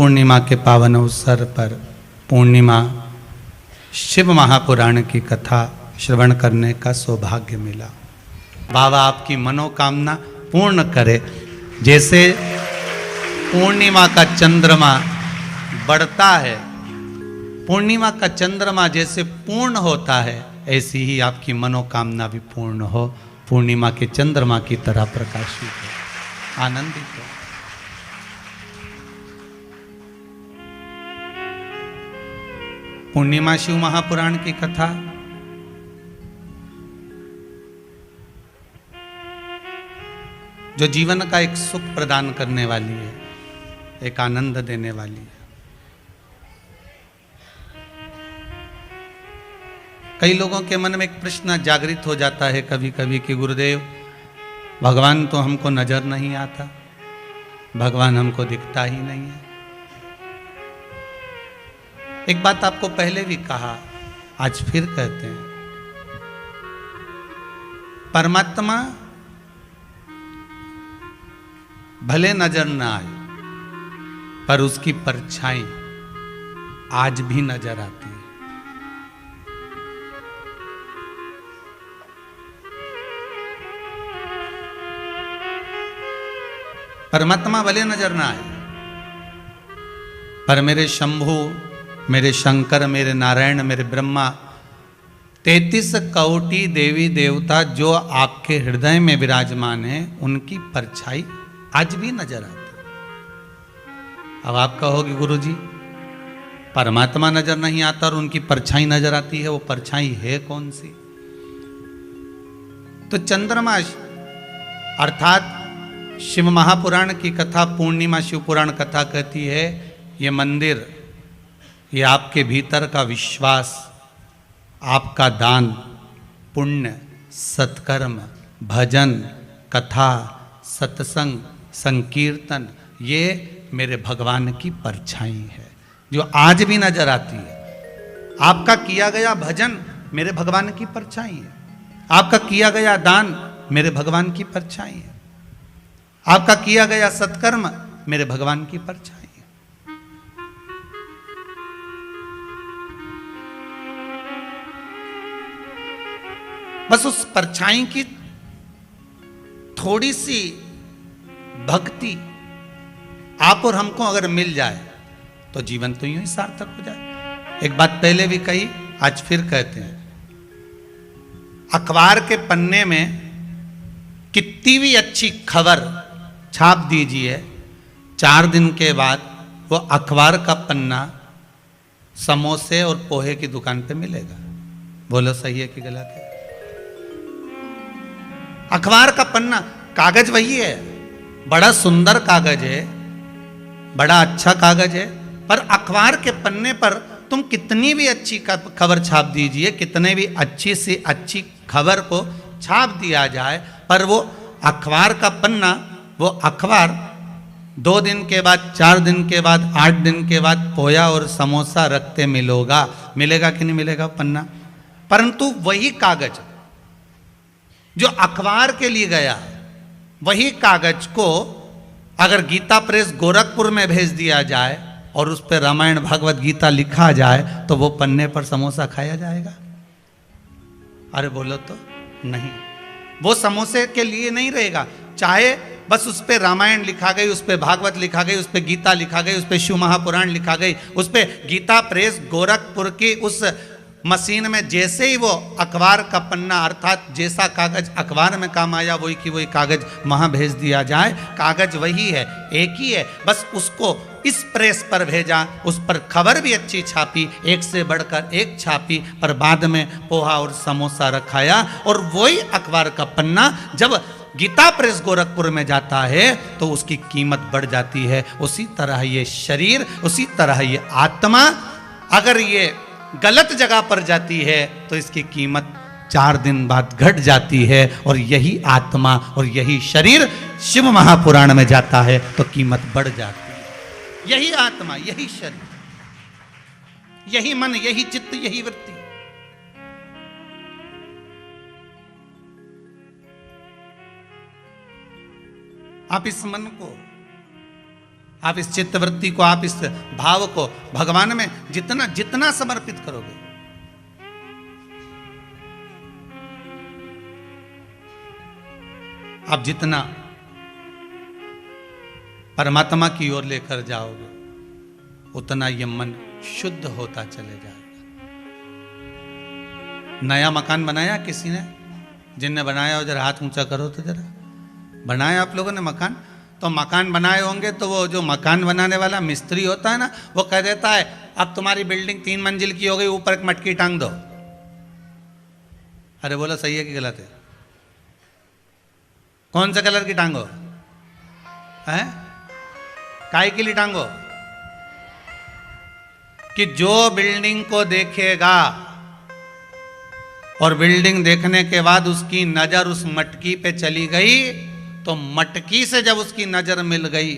पूर्णिमा के पावन अवसर पर पूर्णिमा शिव महापुराण की कथा श्रवण करने का सौभाग्य मिला। बाबा आपकी मनोकामना पूर्ण करे। जैसे पूर्णिमा का चंद्रमा बढ़ता है, पूर्णिमा का चंद्रमा जैसे पूर्ण होता है, ऐसी ही आपकी मनोकामना भी पूर्ण हो, पूर्णिमा के चंद्रमा की तरह प्रकाशित हो, आनंदित हो। पूर्णिमा शिव महापुराण की कथा जो जीवन का एक सुख प्रदान करने वाली है, एक आनंद देने वाली है। कई लोगों के मन में एक प्रश्न जागृत हो जाता है कभी कभी कि गुरुदेव, भगवान तो हमको नजर नहीं आता, भगवान हमको दिखता ही नहीं है। एक बात आपको पहले भी कहा, आज फिर कहते हैं, परमात्मा भले नजर ना आए, पर उसकी परछाई आज भी नजर आती है। परमात्मा भले नजर ना आए, पर मेरे शंभु, मेरे शंकर, मेरे नारायण, मेरे ब्रह्मा, 33 कोटि देवी देवता जो आपके हृदय में विराजमान हैं, उनकी परछाई आज भी नजर आती है। अब आप कहोगे गुरुजी, परमात्मा नजर नहीं आता और उनकी परछाई नजर आती है, वो परछाई है कौन सी? तो चंद्रमा अर्थात शिव महापुराण की कथा, पूर्णिमा शिव पुराण कथा कहती है, ये मंदिर, ये आपके भीतर का विश्वास, आपका दान, पुण्य, सत्कर्म, भजन, कथा, सत्संग, संकीर्तन, ये मेरे भगवान की परछाई है जो आज भी नजर आती है। आपका किया गया भजन मेरे भगवान की परछाई है, आपका किया गया दान मेरे भगवान की परछाई है, आपका किया गया सत्कर्म मेरे भगवान की परछाई है। बस उस परछाई की थोड़ी सी भक्ति आप और हमको अगर मिल जाए तो जीवन तो यूं ही सार्थक हो जाए। एक बात पहले भी कही, आज फिर कहते हैं, अखबार के पन्ने में कितनी भी अच्छी खबर छाप दीजिए, 4 दिन के बाद वो अखबार का पन्ना समोसे और पोहे की दुकान पे मिलेगा। बोलो सही है कि गलत है? अखबार का पन्ना, कागज वही है, बड़ा सुंदर कागज है, बड़ा अच्छा कागज है, पर अखबार के पन्ने पर तुम कितनी भी अच्छी खबर छाप दीजिए, कितने भी अच्छी से अच्छी खबर को छाप दिया जाए, पर वो अखबार का पन्ना, वो अखबार 2 दिन के बाद, 4 दिन के बाद, 8 दिन के बाद पोया और समोसा रखते मिलेगा कि नहीं मिलेगा पन्ना? परंतु वही कागज जो अखबार के लिए गया, वही कागज को अगर गीता प्रेस गोरखपुर में भेज दिया जाए और उस पर रामायण भगवत गीता लिखा जाए, तो वो पन्ने पर समोसा खाया जाएगा? अरे बोलो तो नहीं, वो समोसे के लिए नहीं रहेगा। चाहे बस उस पर रामायण लिखा गई, उस पर भागवत लिखा गई, उस पर गीता लिखा गई, उस पर शिव महापुराण लिखा गई, उस पर गीता प्रेस गोरखपुर की उस मशीन में जैसे ही वो अखबार का पन्ना, अर्थात जैसा कागज अखबार में काम आया वही की वही कागज वहां भेज दिया जाए, कागज वही है, एक ही है, बस उसको इस प्रेस पर भेजा, उस पर खबर भी अच्छी छापी, एक से बढ़कर एक छापी, पर बाद में पोहा और समोसा रखाया, और वही अखबार का पन्ना जब गीता प्रेस गोरखपुर में जाता है तो उसकी कीमत बढ़ जाती है। उसी तरह ये शरीर, उसी तरह ये आत्मा, अगर ये गलत जगह पर जाती है तो इसकी कीमत 4 दिन बाद घट जाती है, और यही आत्मा और यही शरीर शिव महापुराण में जाता है तो कीमत बढ़ जाती है। यही आत्मा, यही शरीर, यही मन, यही चित्त, यही वृत्ति। आप इस मन को आप इस चित्तवृत्ति को, आप इस भाव को भगवान में जितना जितना समर्पित करोगे, आप जितना परमात्मा की ओर लेकर जाओगे, उतना ये मन शुद्ध होता चले जाएगा। नया मकान बनाया किसी ने? जिनने बनाया हो जरा हाथ ऊंचा करो तो जरा। बनाया आप लोगों ने मकान? तो मकान बनाए होंगे तो वो जो मकान बनाने वाला मिस्त्री होता है ना, वो कह देता है अब तुम्हारी बिल्डिंग 3 मंजिल की हो गई, ऊपर एक मटकी टांग दो। अरे बोलो सही है कि गलत है? कौन से कलर की टांगो? है काय के लिए टांगो? कि जो बिल्डिंग को देखेगा और बिल्डिंग देखने के बाद उसकी नजर उस मटकी पे चली गई, तो मटकी से जब उसकी नजर मिल गई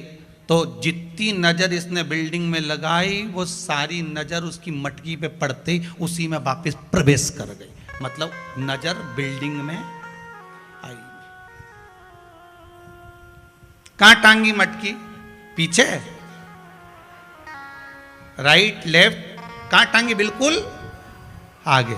तो जितनी नजर इसने बिल्डिंग में लगाई वो सारी नजर उसकी मटकी पे पड़ते ही उसी में वापस प्रवेश कर गई। मतलब नजर बिल्डिंग में आई। कहां टांगी मटकी? पीछे, राइट लेफ्ट, कहां टांगी? बिल्कुल आगे।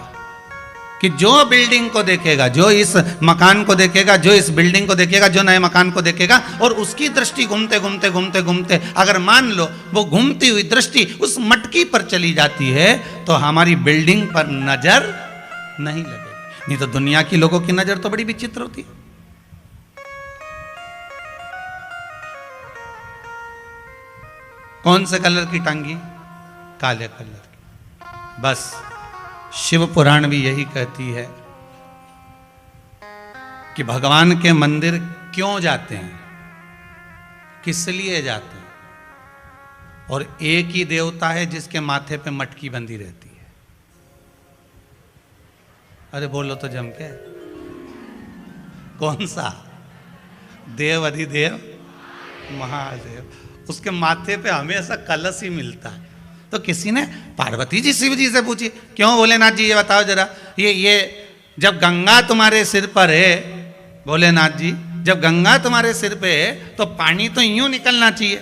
कि जो बिल्डिंग को देखेगा, जो इस मकान को देखेगा, जो इस बिल्डिंग को देखेगा, जो नए मकान को देखेगा, और उसकी दृष्टि घूमते घूमते घूमते घूमते अगर मान लो वो घूमती हुई दृष्टि उस मटकी पर चली जाती है, तो हमारी बिल्डिंग पर नजर नहीं लगेगी। नहीं तो दुनिया की लोगों की नजर तो बड़ी विचित्र होती है। कौन से कलर की टांगी? काले कलर की। बस शिव पुराण भी यही कहती है कि भगवान के मंदिर क्यों जाते हैं, किस लिए जाते हैं, और एक ही देवता है जिसके माथे पे मटकी बंधी रहती है। अरे बोलो तो जम के, कौन सा? देव अधिदेव महादेव, उसके माथे पे हमेशा कलश ही मिलता है। तो किसी ने पार्वती जी शिव जी से पूछी, क्यों भोलेनाथ जी ये बताओ जरा, ये जब गंगा तुम्हारे सिर पर है, भोलेनाथ जी जब गंगा तुम्हारे सिर पे है तो पानी तो यूं निकलना चाहिए,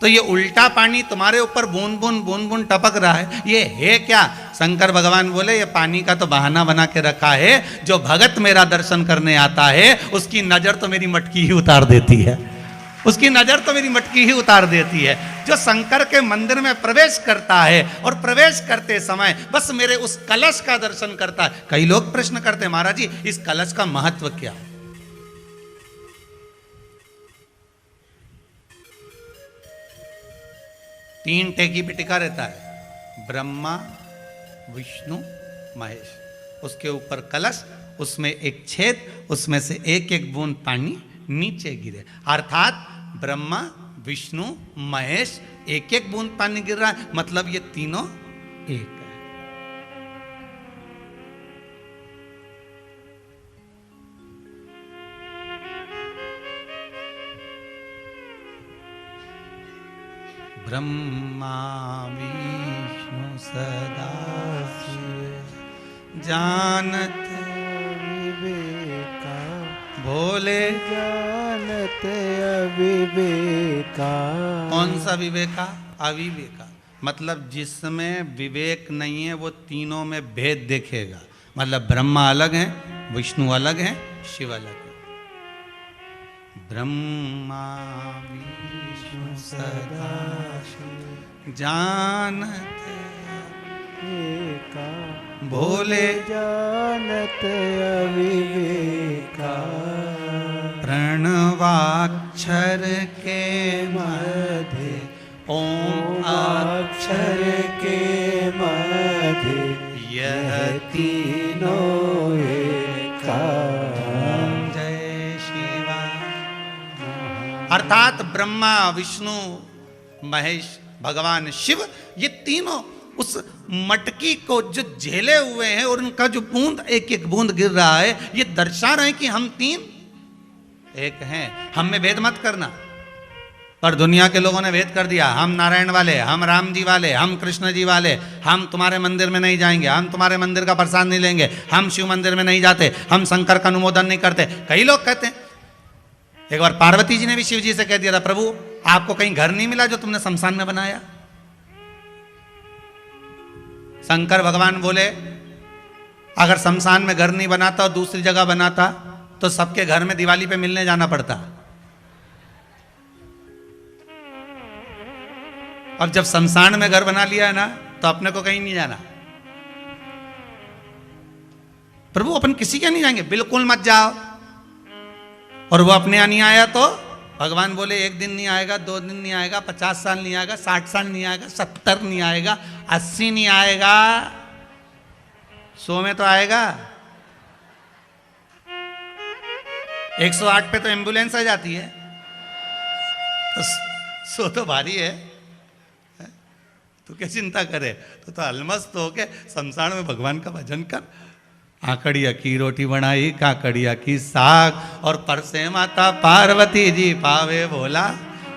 तो ये उल्टा पानी तुम्हारे ऊपर बूंद बूंद टपक रहा है, ये है क्या? शंकर भगवान बोले ये पानी का तो बहाना बना के रखा है, जो भगत मेरा दर्शन करने आता है उसकी नजर तो मेरी मटकी ही उतार देती है, उसकी नजर तो मेरी मटकी ही उतार देती है। जो शंकर के मंदिर में प्रवेश करता है और प्रवेश करते समय बस मेरे उस कलश का दर्शन करता है। कई लोग प्रश्न करते हैं, महाराज जी इस कलश का महत्व क्या है? तीन टेकी पे टिका रहता है, ब्रह्मा विष्णु महेश, उसके ऊपर कलश, उसमें एक छेद, उसमें से एक एक बूंद पानी नीचे गिरे, अर्थात ब्रह्मा विष्णु महेश एक एक बूंद पानी गिर रहा है, मतलब ये तीनों एक है। ब्रह्मा विष्णु सदा शिव जानत विवेका, भोले जानत अविवेका। कौन सा विवेका? अविवेका, मतलब जिसमें विवेक नहीं है वो तीनों में भेद देखेगा। मतलब ब्रह्मा अलग है, विष्णु अलग है, शिव अलग है। ब्रह्मा विष्णु सदा शिव जानत विवेका, भोले जानत अविवेका। प्रणवाक्षर के मध्य ओम अक्षर के मध्य यह तीनों एका। जय शिवाय। अर्थात ब्रह्मा विष्णु महेश भगवान शिव, ये तीनों उस मटकी को जो झेले हुए हैं और उनका जो बूंद एक एक बूंद गिर रहा है, ये दर्शा रहे हैं कि हम तीन एक हैं। हम में भेद मत करना। पर दुनिया के लोगों ने भेद कर दिया, हम नारायण वाले, हम राम जी वाले, हम कृष्ण जी वाले, हम तुम्हारे मंदिर में नहीं जाएंगे, हम तुम्हारे मंदिर का प्रसाद नहीं लेंगे, हम शिव मंदिर में नहीं जाते, हम शंकर का अनुमोदन नहीं करते। कई लोग कहते हैं। एक बार पार्वती जी ने भी शिव जी से कह दिया था, प्रभु आपको कहीं घर नहीं मिला जो तुमने शमशान में बनाया? शंकर भगवान बोले अगर शमशान में घर नहीं बनाता और दूसरी जगह बनाता तो सबके घर में दिवाली पे मिलने जाना पड़ता। अब जब शमशान में घर बना लिया है ना तो अपने को कहीं नहीं जाना। प्रभु अपन किसी के नहीं जाएंगे, बिल्कुल मत जाओ। और वो अपने यहाँ नहीं आया तो भगवान बोले 1 दिन नहीं आएगा, 2 दिन नहीं आएगा, 50 साल नहीं आएगा, 60 साल नहीं आएगा, 70 नहीं आएगा, 80 नहीं आएगा, 100 में तो आएगा। 108 पे तो एम्बुलेंस आ जाती है, तो 100 तो भारी है। तू क्या चिंता करे, तो अलमस्त होके शमशान में भगवान का भजन कर। आकड़िया की रोटी बनाई, काकड़िया की साग, और परसे माता पार्वती जी पावे भोला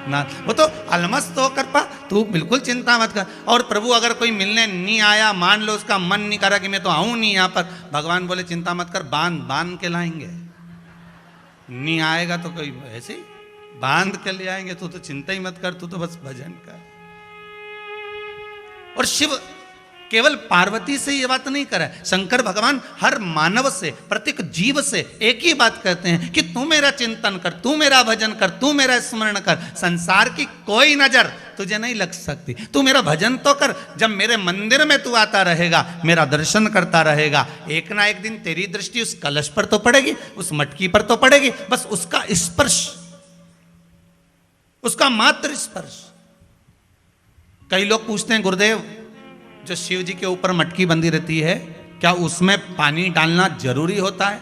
ना। वो तो अलमस्त होकर पा, तू बिल्कुल चिंता मत कर। और प्रभु अगर कोई मिलने नहीं आया, मान लो उसका मन नहीं करा कि मैं तो आऊं नहीं यहाँ पर, भगवान बोले चिंता मत कर, बांध के लाएंगे। नहीं आएगा तो कोई ऐसे ही बांध के ले आएंगे। तू तो चिंता ही मत कर, तू तो बस भजन कर। और शिव केवल पार्वती से ये बात नहीं करे, शंकर भगवान हर मानव से, प्रत्येक जीव से एक ही बात कहते हैं कि तू मेरा चिंतन कर, तू मेरा भजन कर, तू मेरा स्मरण कर। संसार की कोई नजर तुझे नहीं लग सकती, तू मेरा भजन तो कर। जब मेरे मंदिर में तू आता रहेगा, मेरा दर्शन करता रहेगा, एक ना एक दिन तेरी दृष्टि उस कलश पर तो पड़ेगी, उस मटकी पर तो पड़ेगी। बस उसका स्पर्श, उसका मात्र स्पर्श। कई लोग पूछते हैं गुरुदेव, जो शिव जी के ऊपर मटकी बंधी रहती है, क्या उसमें पानी डालना जरूरी होता है?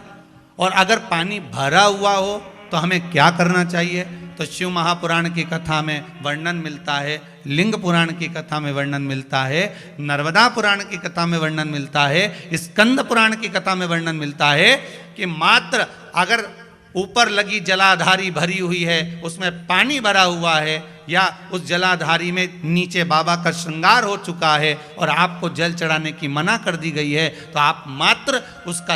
और अगर पानी भरा हुआ हो तो हमें क्या करना चाहिए? तो शिव महापुराण की कथा में वर्णन मिलता है, लिंग पुराण की कथा में वर्णन मिलता है, नर्मदा पुराण की कथा में वर्णन मिलता है, स्कंद पुराण की कथा में वर्णन मिलता है कि मात्र अगर ऊपर लगी जलाधारी भरी हुई है, उसमें पानी भरा हुआ है, या उस जलाधारी में नीचे बाबा का श्रृंगार हो चुका है और आपको जल चढ़ाने की मना कर दी गई है, तो आप मात्र उसका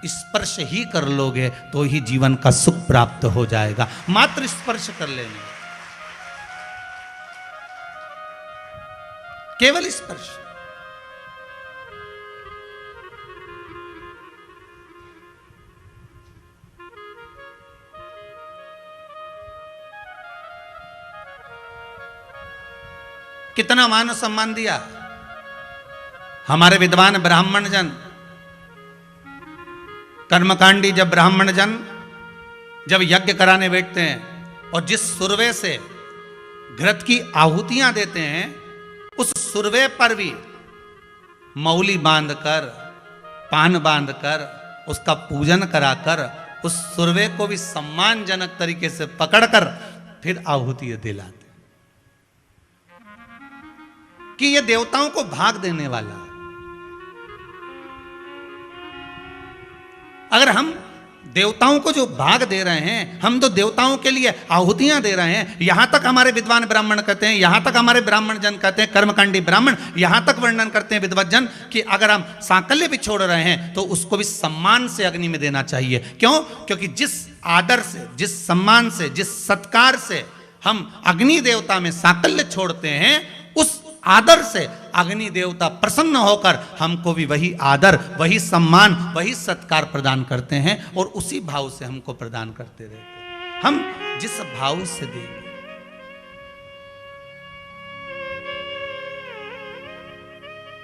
स्पर्श ही कर लोगे तो ही जीवन का सुख प्राप्त हो जाएगा। मात्र स्पर्श कर लेने, केवल स्पर्श। कितना मान सम्मान दिया हमारे विद्वान ब्राह्मण जन, कर्मकांडी। जब ब्राह्मण जन जब यज्ञ कराने बैठते हैं और जिस सुरवे से घृत की आहुतियां देते हैं, उस सुरवे पर भी मौली बांधकर, पान बांधकर, उसका पूजन कराकर, उस सुरवे को भी सम्मानजनक तरीके से पकड़कर फिर आहुति दिलाते कि ये देवताओं को भाग देने वाला है। अगर हम देवताओं को जो भाग दे रहे हैं, हम तो देवताओं के लिए आहुतियां दे रहे हैं। यहां तक हमारे विद्वान ब्राह्मण कहते हैं, यहां तक हमारे ब्राह्मण जन कहते हैं, कर्मकांडी ब्राह्मण यहां तक वर्णन करते हैं विद्वत जन कि अगर हम सांकल्य भी छोड़ रहे हैं तो उसको भी सम्मान से अग्नि में देना चाहिए। क्यों? क्योंकि जिस आदर से, जिस सम्मान से, जिस सत्कार से हम अग्नि देवता में सांकल्य छोड़ते हैं, उस आदर से अग्नि देवता प्रसन्न होकर हमको भी वही आदर, वही सम्मान, वही सत्कार प्रदान करते हैं और उसी भाव से हमको प्रदान करते रहते हैं। हम जिस भाव से देंगे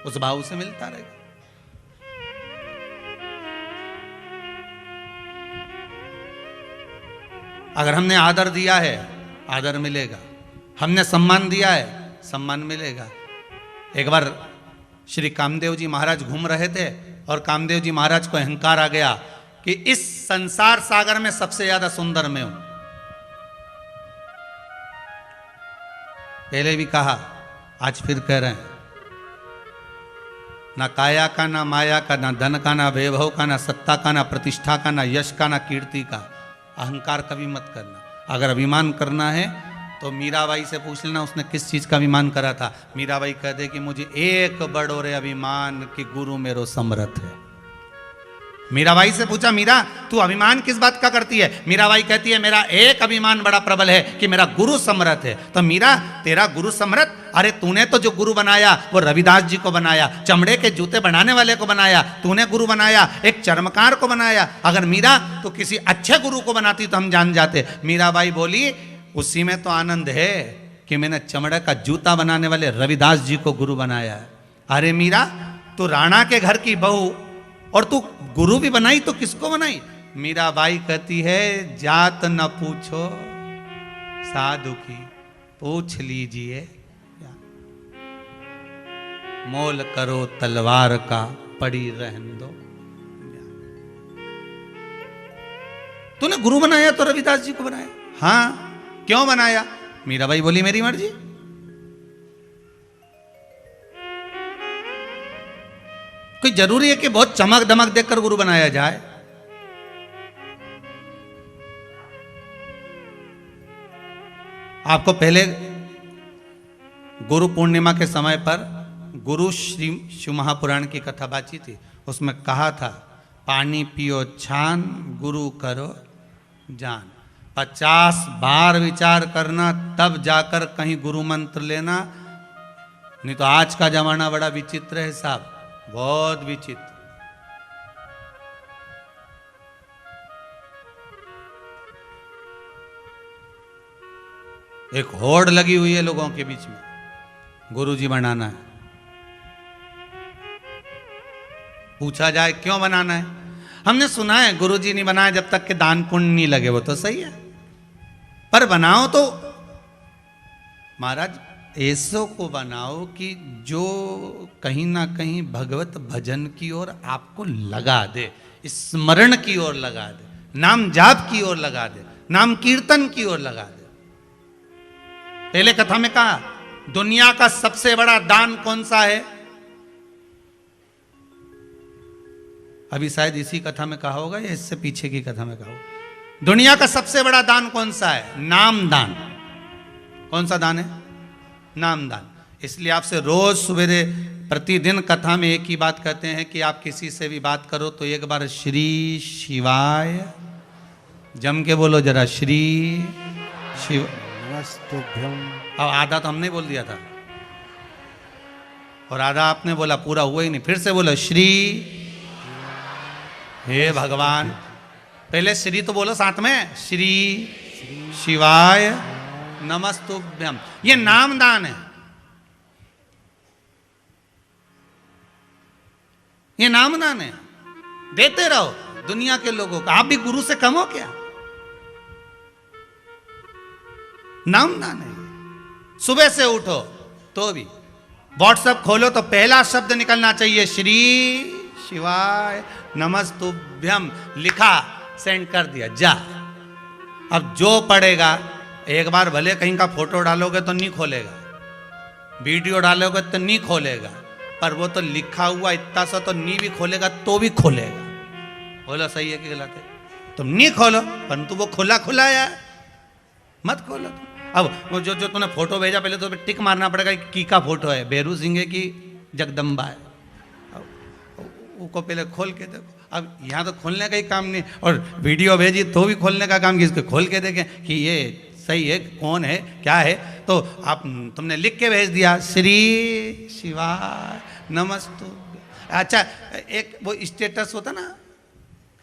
उस भाव से मिलता रहेगा। अगर हमने आदर दिया है, आदर मिलेगा। हमने सम्मान दिया है, सम्मान मिलेगा। एक बार श्री कामदेव जी महाराज घूम रहे थे और कामदेव जी महाराज को अहंकार आ गया कि इस संसार सागर में सबसे ज्यादा सुंदर मैं हूं। पहले भी कहा, आज फिर कह रहे हैं, ना काया का, ना माया का, ना धन का, ना वैभव का, ना सत्ता का, ना प्रतिष्ठा का, ना यश का, ना कीर्ति का। अहंकार कभी मत करना। अगर अभिमान करना है तो मीराबाई से पूछ लेना उसने किस चीज का अभिमान करा था। मीराबाई कहते कि मुझे एक बड़ो रे अभिमान कि गुरु मेरो समर्थ है। मीराबाई से पूछा, मीरा तू अभिमान किस बात का करती है? मीराबाई कहती है, मेरा एक अभिमान बड़ा प्रबल है कि मेरा गुरु समर्थ है। तो मीरा, तेरा गुरु समर्थ? अरे तूने तो जो गुरु बनाया वो रविदास जी को बनाया, चमड़े के जूते बनाने वाले को बनाया, तूने गुरु बनाया, एक चर्मकार को बनाया। अगर मीरा तो किसी अच्छे गुरु को बनाती तो हम जान जाते। मीराबाई बोली, उसी में तो आनंद है कि मैंने चमड़े का जूता बनाने वाले रविदास जी को गुरु बनाया है। अरे मीरा, तू राणा के घर की बहू और तू गुरु भी बनाई तो किसको बनाई? मीराबाई कहती है, जात न पूछो साधु की, पूछ लीजिए मोल करो तलवार का, पड़ी रहन दो। तूने गुरु बनाया तो रविदास जी को बनाया। हाँ, क्यों बनाया? मीराबाई बोली, मेरी मर्जी। कोई जरूरी है कि बहुत चमक दमक देखकर गुरु बनाया जाए? आपको पहले गुरु पूर्णिमा के समय पर गुरु श्री शिव महापुराण की कथा बाची थी। उसमें कहा था, पानी पियो छान, गुरु करो जान। 50 बार विचार करना तब जाकर कहीं गुरु मंत्र लेना, नहीं तो आज का जमाना बड़ा विचित्र है साहब, बहुत विचित्र। एक होड़ लगी हुई है लोगों के बीच में, गुरुजी बनाना है। पूछा जाए क्यों बनाना है? हमने सुना है गुरुजी नहीं बनाया जब तक के दान पुण्य नहीं लगे। वो तो सही है, पर बनाओ तो महाराज ऐसो को बनाओ कि जो कहीं ना कहीं भगवत भजन की ओर आपको लगा दे, स्मरण की ओर लगा दे, नाम जाप की ओर लगा दे, नाम कीर्तन की ओर लगा दे। पहले कथा में कहा, दुनिया का सबसे बड़ा दान कौन सा है? अभी शायद इसी कथा में कहा होगा या इससे पीछे की कथा में कहा होगा। दुनिया का सबसे बड़ा दान कौन सा है? नाम दान। कौन सा दान है? नाम दान। इसलिए आपसे रोज सवेरे प्रतिदिन कथा में एक ही बात कहते हैं कि आप किसी से भी बात करो तो एक बार श्री शिवाय जम के बोलो जरा, श्री शिव। अब आधा तो हमने बोल दिया था और आधा आपने बोला, पूरा हुआ ही नहीं। फिर से बोलो, श्री। हे भगवान, पहले श्री तो बोलो साथ में, श्री शिवाय नमस्तुभ्यम। ये नामदान है, ये नामदान है। देते रहो दुनिया के लोगों को। आप भी गुरु से कम हो क्या? नामदान है। सुबह से उठो तो भी व्हाट्सएप खोलो तो पहला शब्द निकलना चाहिए, श्री शिवाय नमस्तुभ्यम। लिखा, सेंड कर दिया, जा। अब जो पढ़ेगा, एक बार भले कहीं का फोटो डालोगे तो नहीं खोलेगा, वीडियो डालोगे तो नहीं खोलेगा, पर वो तो लिखा हुआ इतना सा तो नहीं भी खोलेगा तो भी खोलेगा। बोलो सही है कि गलत है? तुम नहीं खोलो, परंतु वो खुला खुला है, मत खोलो तुम। अब वो जो तूने फोटो भेजा, पहले तो टिक मारना पड़ेगा की का फोटो है, बेरू सिंह है कि जगदम्बा है। उसको पहले खोल के देखो। अब यहाँ तो खोलने का ही काम नहीं, और वीडियो भेजी तो भी खोलने का काम, किसको खोल के देखें कि ये सही है, कौन है, क्या है। तो आप तुमने लिख के भेज दिया, श्री शिवाय नमस्तु। अच्छा, एक वो स्टेटस होता ना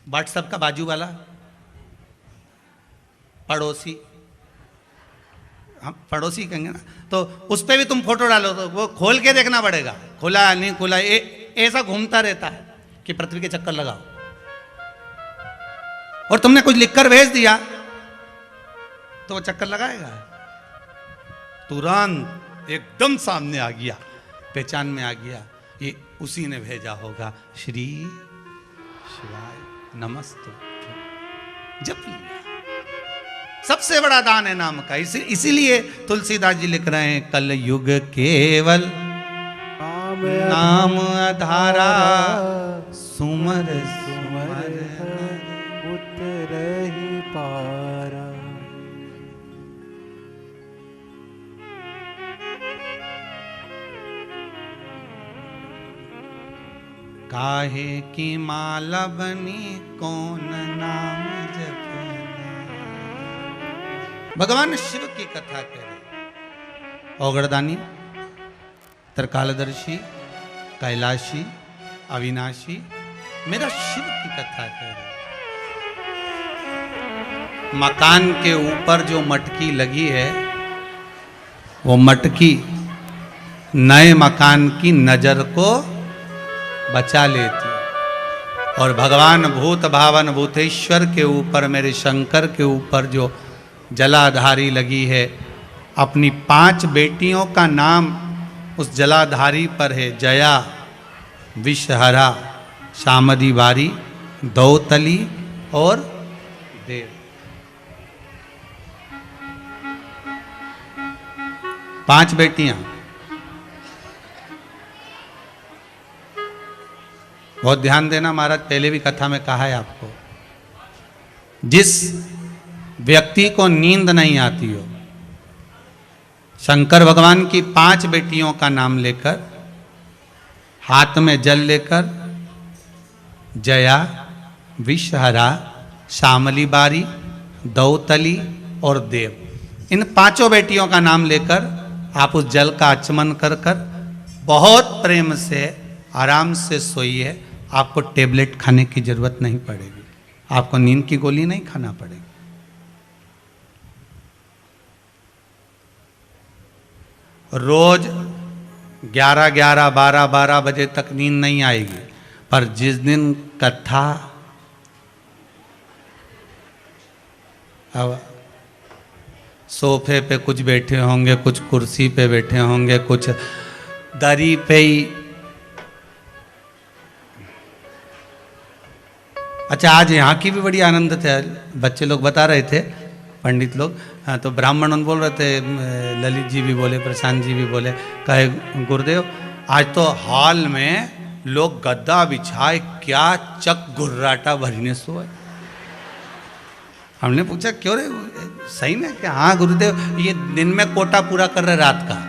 व्हाट्सएप का बाजू वाला, पड़ोसी, हम पड़ोसी कहेंगे ना, तो उस पर भी तुम फोटो डालो तो वो खोल के देखना पड़ेगा, खुला नहीं खुला। ऐसा घूमता रहता है कि पृथ्वी के चक्कर लगाओ। और तुमने कुछ लिखकर भेज दिया तो वो चक्कर लगाएगा, तुरंत एकदम सामने आ गया, पहचान में आ गया, ये उसी ने भेजा होगा, श्री शिवाय नमस्तु। जप लिया। सबसे बड़ा दान है नाम का। इसीलिए तुलसीदास जी लिख रहे हैं, कल युग केवल नाम आधारा, सुमर सुमर उतरहि पारा। काहे की माला बनी कौन नाम जपना। भगवान शिव की कथा कह रहे, औगड़दानी, त्रिकालदर्शी, कैलाशी, अविनाशी, मेरा शिव की कथा कह रहे। मकान के ऊपर जो मटकी लगी है, वो मटकी नए मकान की नजर को बचा लेती, और भगवान भूत भावन भूतेश्वर के ऊपर, मेरे शंकर के ऊपर जो जलाधारी लगी है, अपनी 5 बेटियों का नाम उस जलाधारी पर है। जया, विषहरा, शामदी बारी, दौतली और देव। 5 बेटियां। बहुत ध्यान देना महाराज, पहले भी कथा में कहा है आपको, जिस व्यक्ति को नींद नहीं आती हो, शंकर भगवान की 5 बेटियों का नाम लेकर, हाथ में जल लेकर, जया, विषहरा, शामली बारी, दौतली और देव, इन 5 बेटियों का नाम लेकर आप उस जल का आचमन कर कर बहुत प्रेम से आराम से सोइए। आपको टेबलेट खाने की जरूरत नहीं पड़ेगी, आपको नींद की गोली नहीं खाना पड़ेगी। रोज 11-11, 12-12 बजे तक नींद नहीं आएगी, पर जिस दिन कथा, अब सोफे पे कुछ बैठे होंगे, कुछ कुर्सी पे बैठे होंगे, कुछ दरी पे ही। अच्छा, आज यहाँ की भी बड़ी आनंद थे, बच्चे लोग बता रहे थे, पंडित लोग, हाँ, तो ब्राह्मण बोल रहे थे, ललित जी भी बोले, प्रशांत जी भी बोले, कहे गुरुदेव आज तो हॉल में लोग गद्दा बिछाए क्या चक गुर्राटा भरने सोए। हमने पूछा क्यों रे, सही में क्या? हाँ गुरुदेव, ये दिन में कोटा पूरा कर रहे रात का।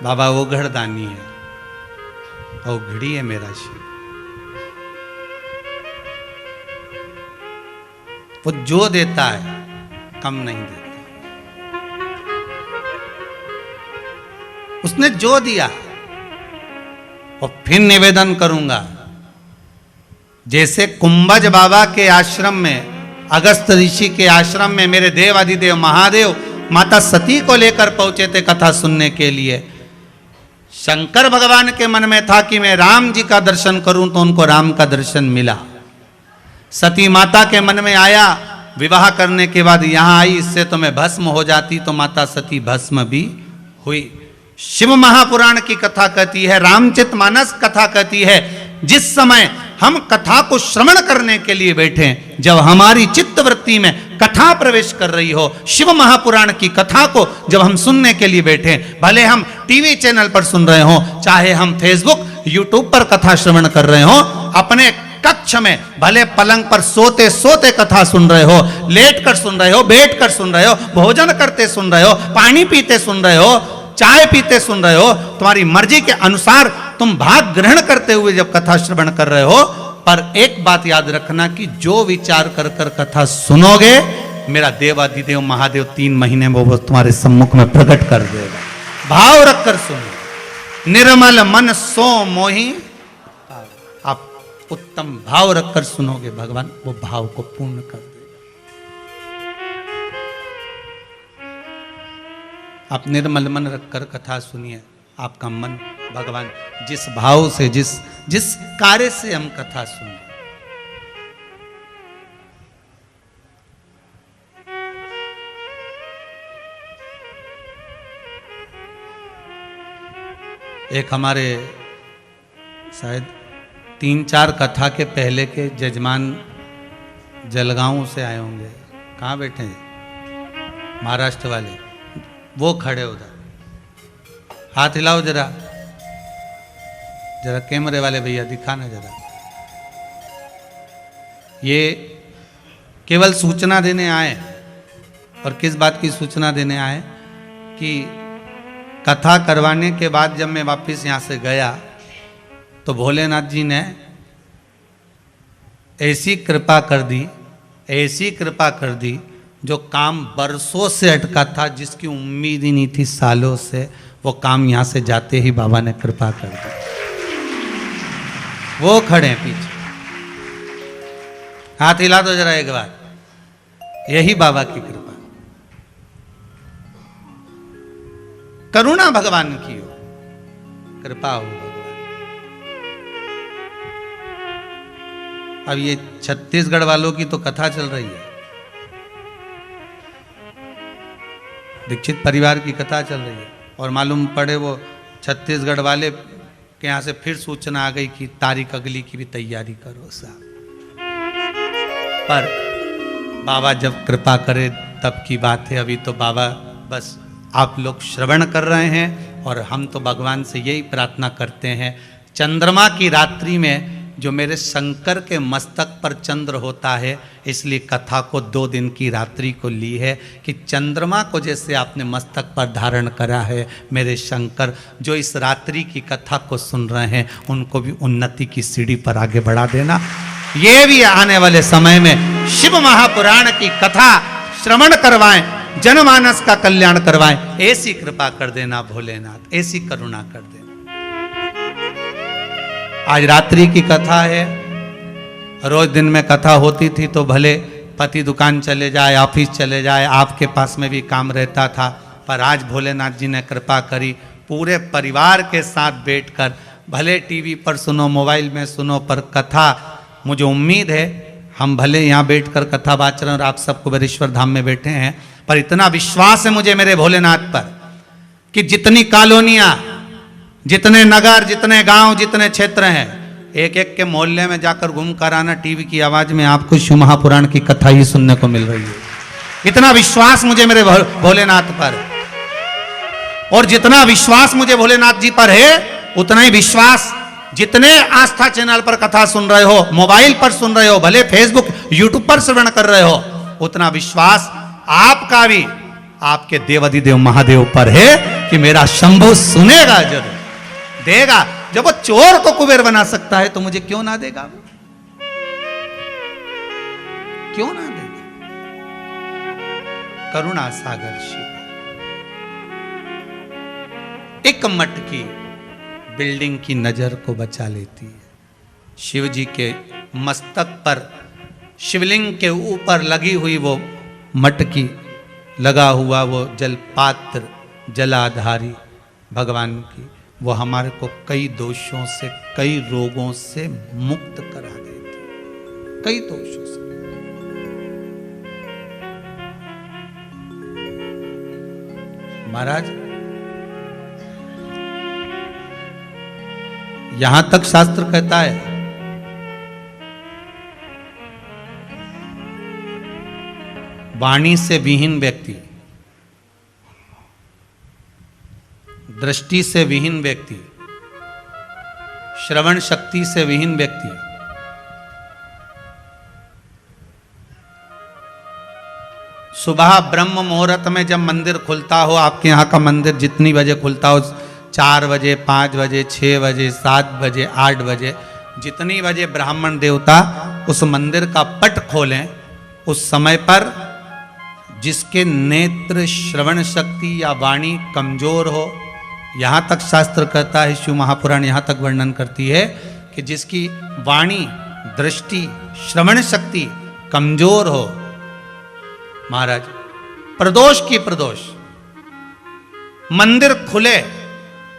बाबा ओघड़दानी है, औघड़ी है मेरा शिव। वो जो देता है कम नहीं देता, उसने जो दिया वो फिर निवेदन करूंगा। जैसे कुंभज बाबा के आश्रम में, अगस्त ऋषि के आश्रम में मेरे देव आदिदेव महादेव माता सती को लेकर पहुंचे थे कथा सुनने के लिए। शंकर भगवान के मन में था कि मैं राम जी का दर्शन करूं, तो उनको राम का दर्शन मिला। सती माता के मन में आया, विवाह करने के बाद यहां आई, इससे तो मैं भस्म हो जाती, तो माता सती भस्म भी हुई। शिव महापुराण की कथा कहती है, रामचरितमानस कथा कहती है, जिस समय हम कथा को श्रवण करने के लिए बैठे, जब हमारी चित्तवृत्ति में कथा प्रवेश कर रही हो, शिव महापुराण की कथा को जब हम सुनने के लिए बैठे, भले हम टीवी चैनल पर सुन रहे हो, चाहे हम फेसबुक यूट्यूब पर कथा श्रवण कर रहे हो, अपने कक्ष में भले पलंग पर सोते सोते कथा सुन रहे हो, लेट कर सुन रहे हो, बैठ कर सुन रहे हो, भोजन करते सुन रहे हो, पानी पीते सुन रहे हो, चाय पीते सुन रहे हो, तुम्हारी मर्जी के अनुसार तुम भाग ग्रहण करते हुए जब कथा श्रवण कर रहे हो, पर एक बात याद रखना कि जो विचार कर कर कथा सुनोगे, मेरा देवादिदेव महादेव 3 महीने में वो तुम्हारे सम्मुख में प्रकट कर देगा। भाव रखकर सुनो, निर्मल मन सो मोहि, आप उत्तम भाव रखकर सुनोगे, भगवान वो भाव को पूर्ण कर देगा। आप निर्मल मन रखकर कथा सुनिए, आपका मन भगवान जिस भाव से, जिस कार्य से हम कथा सुने, एक हमारे शायद 3-4 कथा के पहले के जजमान जलगांव से आए होंगे, कहाँ बैठे हैं महाराष्ट्र वाले, वो खड़े उधर, हाथ हिलाओ जरा, जरा कैमरे वाले भैया दिखाना जरा, ये केवल सूचना देने आए, और किस बात की सूचना देने आए कि कथा करवाने के बाद जब मैं वापस यहाँ से गया तो भोलेनाथ जी ने ऐसी कृपा कर दी, ऐसी कृपा कर दी, जो काम बरसों से अटका था, जिसकी उम्मीद ही नहीं थी सालों से, वो काम यहाँ से जाते ही बाबा ने कृपा कर दी। वो खड़े हैं पीछे, हाथ हिला दो जरा एक बार। यही बाबा की कृपा, करुणा भगवान की हो, कृपा हो भगवान। अब ये छत्तीसगढ़ वालों की तो कथा चल रही है, दीक्षित परिवार की कथा चल रही है, और मालूम पड़े वो छत्तीसगढ़ वाले के यहाँ से फिर सूचना आ गई कि तारीख अगली की भी तैयारी करो साहब। पर बाबा जब कृपा करे तब की बात है, अभी तो बाबा बस आप लोग श्रवण कर रहे हैं, और हम तो भगवान से यही प्रार्थना करते हैं, चंद्रमा की रात्रि में जो मेरे शंकर के मस्तक पर चंद्र होता है, इसलिए कथा को 2 दिन की रात्रि को ली है कि चंद्रमा को जैसे आपने मस्तक पर धारण करा है, मेरे शंकर जो इस रात्रि की कथा को सुन रहे हैं उनको भी उन्नति की सीढ़ी पर आगे बढ़ा देना। ये भी आने वाले समय में शिव महापुराण की कथा श्रवण करवाएं, जनमानस का कल्याण करवाएं, ऐसी कृपा कर देना भोलेनाथ, ऐसी करुणा कर देना। आज रात्रि की कथा है, रोज दिन में कथा होती थी तो भले पति दुकान चले जाए, ऑफिस चले जाए, आपके पास में भी काम रहता था, पर आज भोलेनाथ जी ने कृपा करी, पूरे परिवार के साथ बैठकर, भले टीवी पर सुनो, मोबाइल में सुनो, पर कथा, मुझे उम्मीद है हम भले यहाँ बैठकर कथा बाच रहे हैं और आप सब कुबेरेश्वर धाम में बैठे हैं, पर इतना विश्वास है मुझे मेरे भोलेनाथ पर कि जितनी कॉलोनियाँ, जितने नगर, जितने गांव, जितने क्षेत्र हैं, एक एक के मोहल्ले में जाकर घूम कर आना, टीवी की आवाज में आपको शिव महापुराण की कथा ही सुनने को मिल रही है। इतना विश्वास मुझे मेरे भोलेनाथ पर, और जितना विश्वास मुझे भोलेनाथ जी पर है, उतना ही विश्वास जितने आस्था चैनल पर कथा सुन रहे हो, मोबाइल पर सुन रहे हो, भले फेसबुक यूट्यूब पर श्रवण कर रहे हो, उतना विश्वास आपका भी आपके देवाधिदेव महादेव पर है कि मेरा शंभु सुनेगा, जरूर देगा। जब वो चोर को कुबेर बना सकता है तो मुझे क्यों ना देगा, क्यों ना देगा। करुणा सागर शिव। एक मटकी बिल्डिंग की नजर को बचा लेती है। शिव जी के मस्तक पर, शिवलिंग के ऊपर लगी हुई वो मटकी, लगा हुआ वो जलपात्र, जलाधारी भगवान की, वो हमारे को कई दोषों से, कई रोगों से मुक्त करा देती, कई दोषों से। महाराज यहां तक शास्त्र कहता है, वाणी से विहीन व्यक्ति, दृष्टि से विहीन व्यक्ति, श्रवण शक्ति से विहीन व्यक्ति, सुबह ब्रह्म मुहूर्त में जब मंदिर खुलता हो, आपके यहाँ का मंदिर जितनी बजे खुलता हो, 4 बजे, 5 बजे, 6 बजे, 7 बजे, 8 बजे, जितनी बजे ब्राह्मण देवता उस मंदिर का पट खोलें, उस समय पर जिसके नेत्र, श्रवण शक्ति या वाणी कमजोर हो, यहाँ तक शास्त्र कहता है, शिव महापुराण यहाँ तक वर्णन करती है कि जिसकी वाणी, दृष्टि, श्रवण शक्ति कमजोर हो, महाराज प्रदोष की प्रदोष, मंदिर खुले,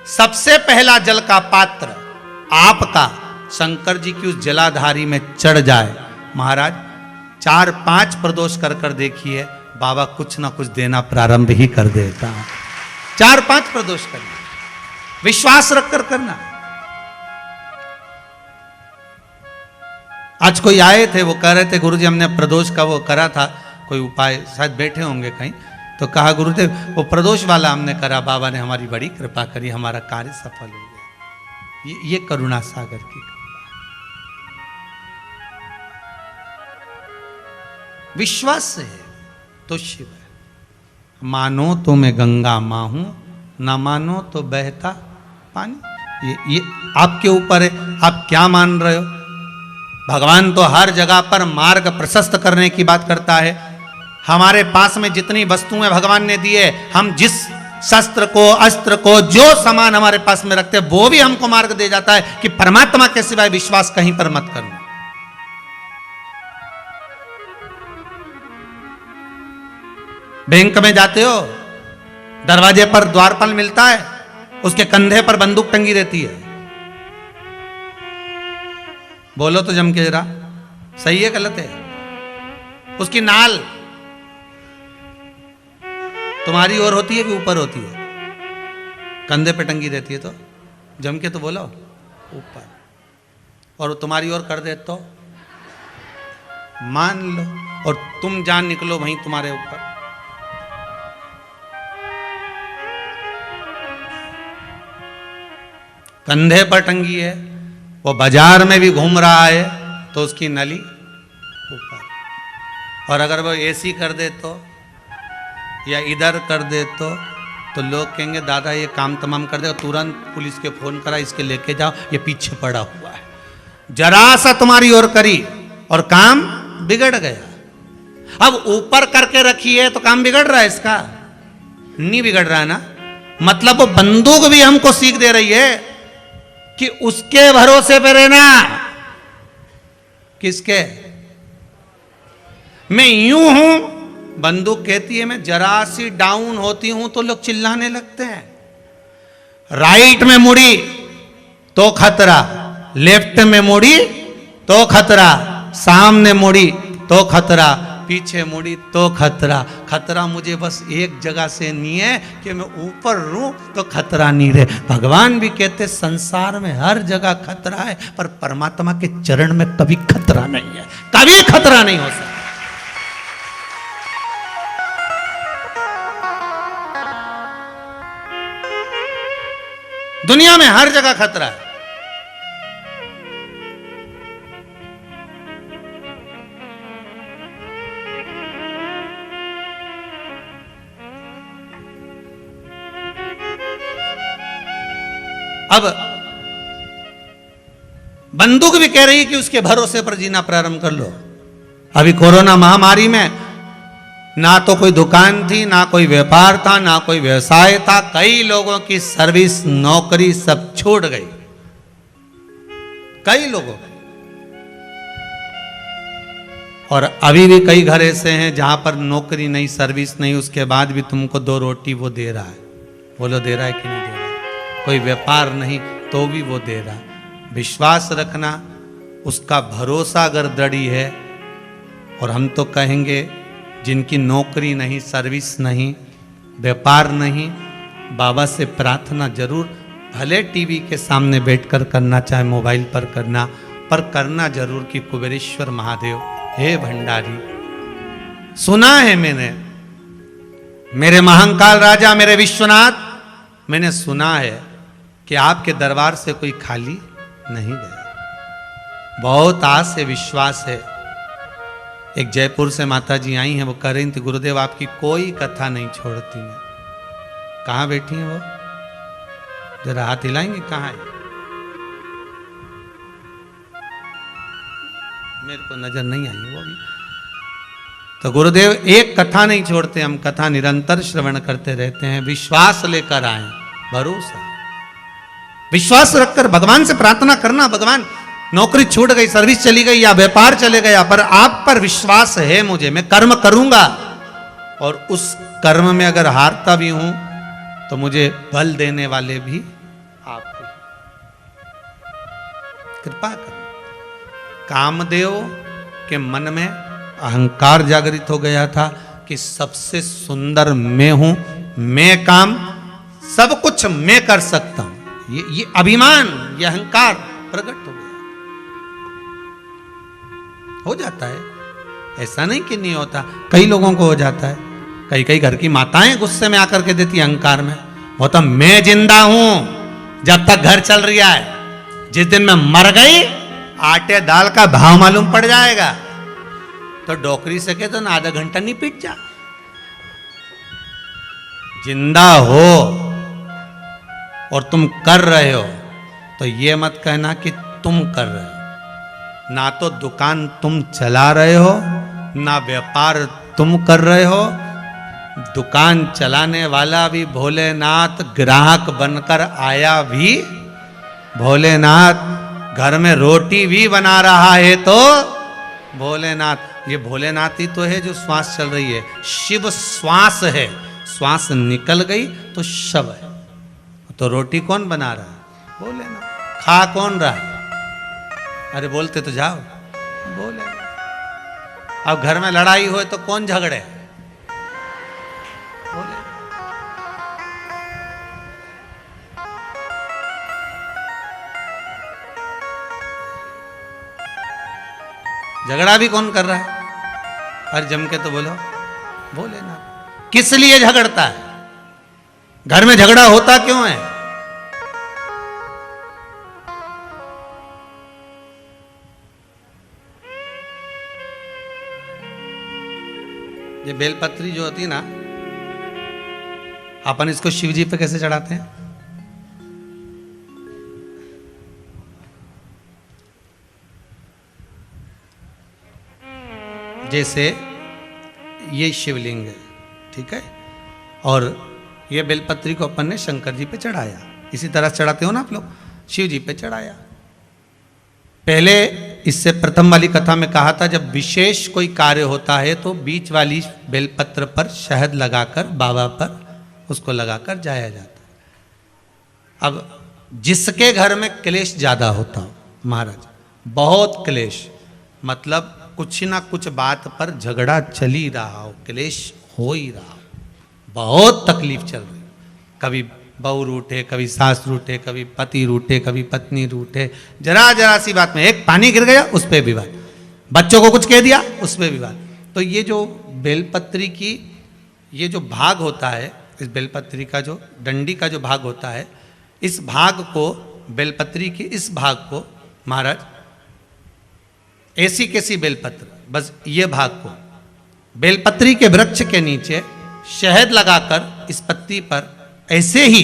सबसे पहला जल का पात्र आपका शंकर जी की उस जलाधारी में चढ़ जाए, महाराज 4-5 प्रदोष कर कर देखिए, बाबा कुछ ना कुछ देना प्रारंभ ही कर देता है। 4-5 प्रदोष करना, विश्वास रखकर करना। आज कोई आए थे, वो कह रहे थे गुरुजी हमने प्रदोष का वो करा था, कोई उपाय, शायद बैठे होंगे कहीं, तो कहा गुरुदेव वो प्रदोष वाला हमने करा, बाबा ने हमारी बड़ी कृपा करी, हमारा कार्य सफल हो गया। ये करुणा सागर की कृपा। विश्वास से है तो शिव है। मानो तो मैं गंगा माँ हूं, ना मानो तो बहता पानी। ये आपके ऊपर है, आप क्या मान रहे हो। भगवान तो हर जगह पर मार्ग प्रशस्त करने की बात करता है। हमारे पास में जितनी वस्तुएं भगवान ने दी है, हम जिस शस्त्र को, अस्त्र को, जो सामान हमारे पास में रखते हैं, वो भी हमको मार्ग दे जाता है कि परमात्मा के सिवाय विश्वास कहीं पर मत करना। बैंक में जाते हो, दरवाजे पर द्वारपाल मिलता है, उसके कंधे पर बंदूक टंगी रहती है। बोलो तो जम के जरा, सही है गलत है। उसकी नाल तुम्हारी ओर होती है कि ऊपर होती है? कंधे पे टंगी रहती है। तो जम के तो बोलो, ऊपर। और तुम्हारी ओर कर दे तो मान लो, और तुम जान निकलो वहीं तुम्हारे ऊपर। कंधे पर टंगी है, वो बाजार में भी घूम रहा है तो उसकी नली ऊपर। और अगर वो ऐसी कर दे तो, या इधर कर दे तो लोग कहेंगे दादा ये काम तमाम कर दे, तुरंत पुलिस के फोन करा, इसके लेके जाओ, ये पीछे पड़ा हुआ है। जरा सा तुम्हारी ओर करी और काम बिगड़ गया। अब ऊपर करके रखी है तो काम बिगड़ रहा है इसका? नहीं बिगड़ रहा है ना। मतलब वो बंदूक भी हमको सीख दे रही है कि उसके भरोसे पे रहना। किसके? मैं यूं हूं, बंदूक कहती है मैं जरा सी डाउन होती हूं तो लोग चिल्लाने लगते हैं। राइट में मुड़ी तो खतरा, लेफ्ट में मुड़ी तो खतरा, सामने मुड़ी तो खतरा, पीछे मुड़ी तो खतरा। खतरा मुझे बस एक जगह से नहीं है कि मैं ऊपर रहूं तो खतरा नहीं रहे। भगवान भी कहते संसार में हर जगह खतरा है, पर परमात्मा के चरण में कभी खतरा नहीं है, कभी खतरा नहीं हो सकता। दुनिया में हर जगह खतरा है। अब बंदूक भी कह रही है कि उसके भरोसे पर जीना प्रारंभ कर लो। अभी कोरोना महामारी में ना तो कोई दुकान थी, ना कोई व्यापार था, ना कोई व्यवसाय था। कई लोगों की सर्विस, नौकरी सब छूट गई, कई लोगों। और अभी भी कई घर ऐसे हैं जहां पर नौकरी नहीं, सर्विस नहीं, उसके बाद भी तुमको 2 रोटी वो दे रहा है। बोलो दे रहा है कि नहीं दे रहा है? कोई व्यापार नहीं तो भी वो दे रहा है। विश्वास रखना, उसका भरोसा अगर दृढ़ है। और हम तो कहेंगे जिनकी नौकरी नहीं, सर्विस नहीं, व्यापार नहीं, बाबा से प्रार्थना जरूर, भले टीवी के सामने बैठकर करना, चाहे मोबाइल पर करना, पर करना जरूर कि कुबेरेश्वर महादेव, हे भंडारी, सुना है मैंने, मेरे महाकाल राजा, मेरे विश्वनाथ, मैंने सुना है कि आपके दरबार से कोई खाली नहीं गया। बहुत आस है, विश्वास है। एक जयपुर से माता जी आई हैं, वो कह रही थी गुरुदेव आपकी कोई कथा नहीं छोड़ती मैं। कहाँ बैठी हैं वो? जरा हाथ हिलाएंगे, कहाँ है? मेरे को नजर नहीं आई वो भी। तो गुरुदेव एक कथा नहीं छोड़ते, हम कथा निरंतर श्रवण करते रहते हैं। विश्वास लेकर आए, भरोसा, विश्वास रखकर भगवान से प्रार्थना करना। भगवान नौकरी छूट गई, सर्विस चली गई या व्यापार चले गया, पर आप पर विश्वास है मुझे, मैं कर्म करूंगा। और उस कर्म में अगर हारता भी हूं तो मुझे बल देने वाले भी आप हैं। कृपा कर। कामदेव के मन में अहंकार जागृत हो गया था कि सबसे सुंदर मैं हूं, मैं काम, सब कुछ मैं कर सकता हूं। ये अभिमान, ये अहंकार प्रकट हो गया। हो जाता है, ऐसा नहीं कि नहीं होता, कई लोगों को हो जाता है। कई घर की माताएं गुस्से में आकर के देती अहंकार में, वो तो मैं जिंदा हूं जब तक घर चल रहा है, जिस दिन मैं मर गई आटे दाल का भाव मालूम पड़ जाएगा। तो तो डोकरी से कह तो ना आधा घंटा नहीं पीट जा। जिंदा हो और तुम कर रहे हो तो ये मत कहना कि तुम कर रहे हो। ना तो दुकान तुम चला रहे हो, ना व्यापार तुम कर रहे हो। दुकान चलाने वाला भी भोलेनाथ, ग्राहक बनकर आया भी भोलेनाथ, घर में रोटी भी बना रहा है तो भोलेनाथ। ये भोलेनाथ ही तो है जो श्वास चल रही है। शिव श्वास है, श्वास निकल गई तो शव है। तो रोटी कौन बना रहा है? भोलेनाथ। खा कौन रहा है? अरे बोलते तो जाओ, भोलेनाथ। अब घर में लड़ाई हो तो कौन झगड़े? भोलेनाथ। झगड़ा भी कौन कर रहा है? हर जम के तो बोलो भोलेनाथ। किस लिए झगड़ता है? घर में झगड़ा होता क्यों है? ये बेलपत्री जो होती है ना, अपन इसको शिव जी पे कैसे चढ़ाते हैं? जैसे ये शिवलिंग है, ठीक है, और ये बेलपत्री को अपन ने शंकर जी पे चढ़ाया। इसी तरह चढ़ाते हो ना आप लोग, शिव जी पे चढ़ाया। पहले इससे प्रथम वाली कथा में कहा था, जब विशेष कोई कार्य होता है तो बीच वाली बेलपत्र पर शहद लगाकर बाबा पर उसको लगाकर जाया जाता है। अब जिसके घर में क्लेश ज्यादा होता हो, महाराज बहुत क्लेश, मतलब कुछ ना कुछ बात पर झगड़ा चल ही रहा हो, क्लेश हो ही रहा हो, बहुत तकलीफ चल रही, कभी बहू रूठे, कभी सास रूठे, कभी पति रूठे, कभी पत्नी रूठे, जरा जरा सी बात में एक पानी गिर गया उस पर विवाद, बच्चों को कुछ कह दिया उस पर विवाद। तो ये जो बेलपत्री की ये जो भाग होता है, इस बेलपत्री का जो डंडी का जो भाग होता है, इस भाग को, बेलपत्री के इस भाग को महाराज ऐसी कैसी बेलपत्र, बस ये भाग को बेलपत्री के वृक्ष के नीचे शहद लगाकर इस पत्ती पर ऐसे ही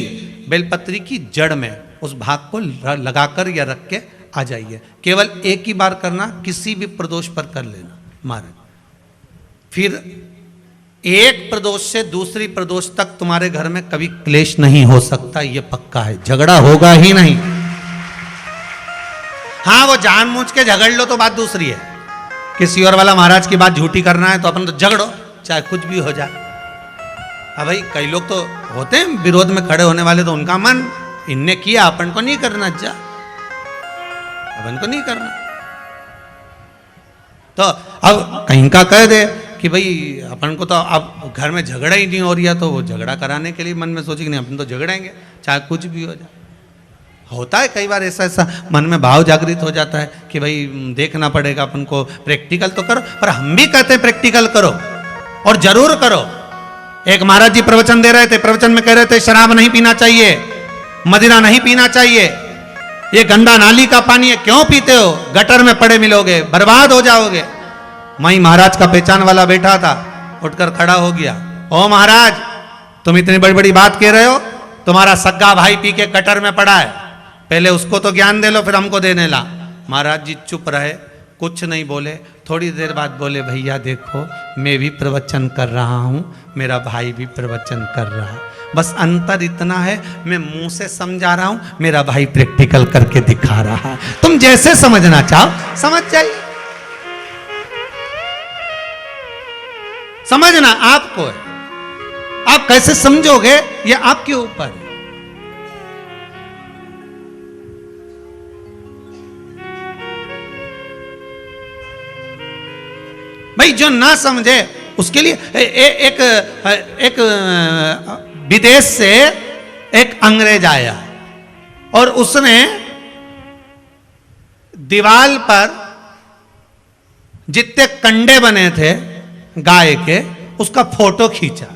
बेलपत्री की जड़ में उस भाग को लगाकर या रख के आ जाइए। केवल एक ही बार करना, किसी भी प्रदोष पर कर लेना महाराज। फिर एक प्रदोष से दूसरी प्रदोष तक तुम्हारे घर में कभी क्लेश नहीं हो सकता, ये पक्का है, झगड़ा होगा ही नहीं। हाँ, वो जानबूझ के झगड़ लो तो बात दूसरी है। किसी और वाला महाराज की बात झूठी करना है तो अपन तो झगड़ो, चाहे कुछ भी हो जाए। अब भाई कई लोग तो होते हैं विरोध में खड़े होने वाले, तो उनका मन, इनने किया अपन को नहीं करना, जा अपन को नहीं करना। तो अब कहीं का कह दे कि भाई अपन को तो अब घर में झगड़ा ही नहीं हो रहा, तो वो झगड़ा कराने के लिए मन में सोचे कि नहीं अपन तो झगड़ेंगे चाहे कुछ भी हो जाए। होता है कई बार ऐसा मन में भाव जागृत हो जाता है कि भाई देखना पड़ेगा अपन को, प्रैक्टिकल तो करो। पर हम भी कहते हैं प्रैक्टिकल करो और जरूर करो। एक महाराज जी प्रवचन दे रहे थे, प्रवचन में कह रहे थे शराब नहीं पीना चाहिए, मदिरा नहीं पीना चाहिए, ये गंदा नाली का पानी है, क्यों पीते हो, गटर में पड़े मिलोगे, बर्बाद हो जाओगे। वहीं महाराज का पहचान वाला बैठा था, उठकर खड़ा हो गया, ओ महाराज तुम इतनी बड़ी बड़ी बात कह रहे हो, तुम्हारा सग्गा भाई पी के गटर में पड़ा है, पहले उसको तो ज्ञान दे लो फिर हमको देने ला। महाराज जी चुप रहे, कुछ नहीं बोले। थोड़ी देर बाद बोले, भैया देखो मैं भी प्रवचन कर रहा हूँ, मेरा भाई भी प्रवचन कर रहा है, बस अंतर इतना है मैं मुंह से समझा रहा हूँ, मेरा भाई प्रैक्टिकल करके दिखा रहा है। तुम जैसे समझना चाहो समझ जाइए, समझना आपको है, आप कैसे समझोगे ये आपके ऊपर है। भाई जो ना समझे उसके लिए एक विदेश से एक अंग्रेज आया और उसने दीवार पर जितने कंडे बने थे गाय के उसका फोटो खींचा।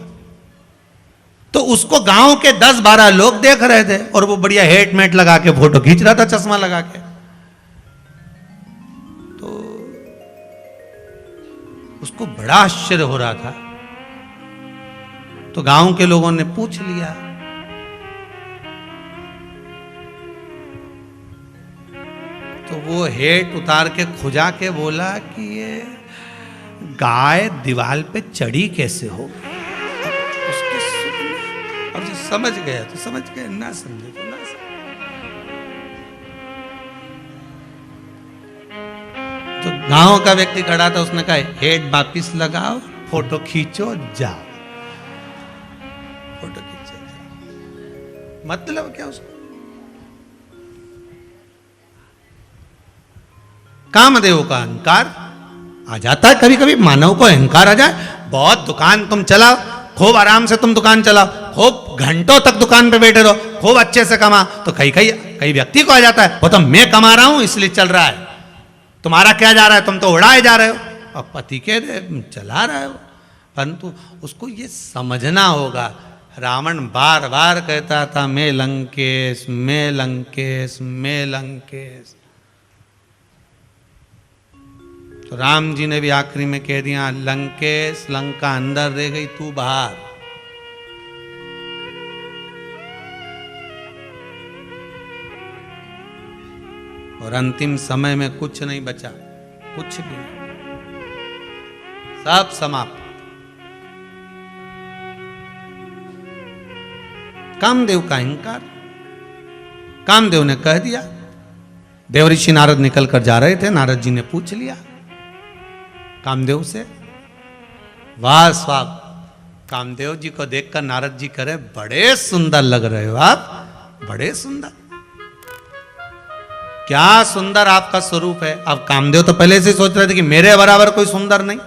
तो उसको गांव के 10-12 लोग देख रहे थे और वो बढ़िया हेटमेट लगा के फोटो खींच रहा था, चश्मा लगा के। उसको बड़ा आश्चर्य हो रहा था। तो गांव के लोगों ने पूछ लिया, तो वो हेट उतार के खुजा के बोला कि ये गाय दीवार पे चढ़ी कैसे हो। उसके अब जो समझ गया तो समझ गया, ना समझे तो ना समझे। तो गांव का व्यक्ति खड़ा था, उसने कहा हेड वापिस लगाओ, फोटो खींचो, जाओ। फोटो खींचो जाओ। मतलब क्या उसको? कामदेव का अहंकार आ जाता है कभी कभी, मानव को अहंकार आ जाए। बहुत दुकान तुम चलाओ, खूब आराम से तुम दुकान चलाओ, खूब घंटों तक दुकान पे बैठे रहो, खूब अच्छे से कमा, तो कई व्यक्ति को आ जाता है वो तो मैं कमा रहा हूं इसलिए चल रहा है, तुम्हारा क्या जा रहा है, तुम तो उड़ाए जा रहे हो। और पति के चला रहे हो, परंतु उसको ये समझना होगा। रावण बार बार कहता था मैं लंकेश, मैं लंकेश, मैं लंकेश। तो राम जी ने भी आखिरी में कह दिया लंकेश, लंका अंदर रह गई, तू बाहर। और अंतिम समय में कुछ नहीं बचा, कुछ भी नहीं, सब समाप्त। कामदेव का अहंकार। कामदेव ने कह दिया। देवऋषि नारद निकल कर जा रहे थे, नारद जी ने पूछ लिया कामदेव से, वाह स्वाब। कामदेव जी को देखकर नारद जी करे बड़े सुंदर लग रहे हो आप, बड़े सुंदर। क्या सुंदर आपका स्वरूप है। अब कामदेव तो पहले से सोच रहे थे कि मेरे बराबर कोई सुंदर नहीं,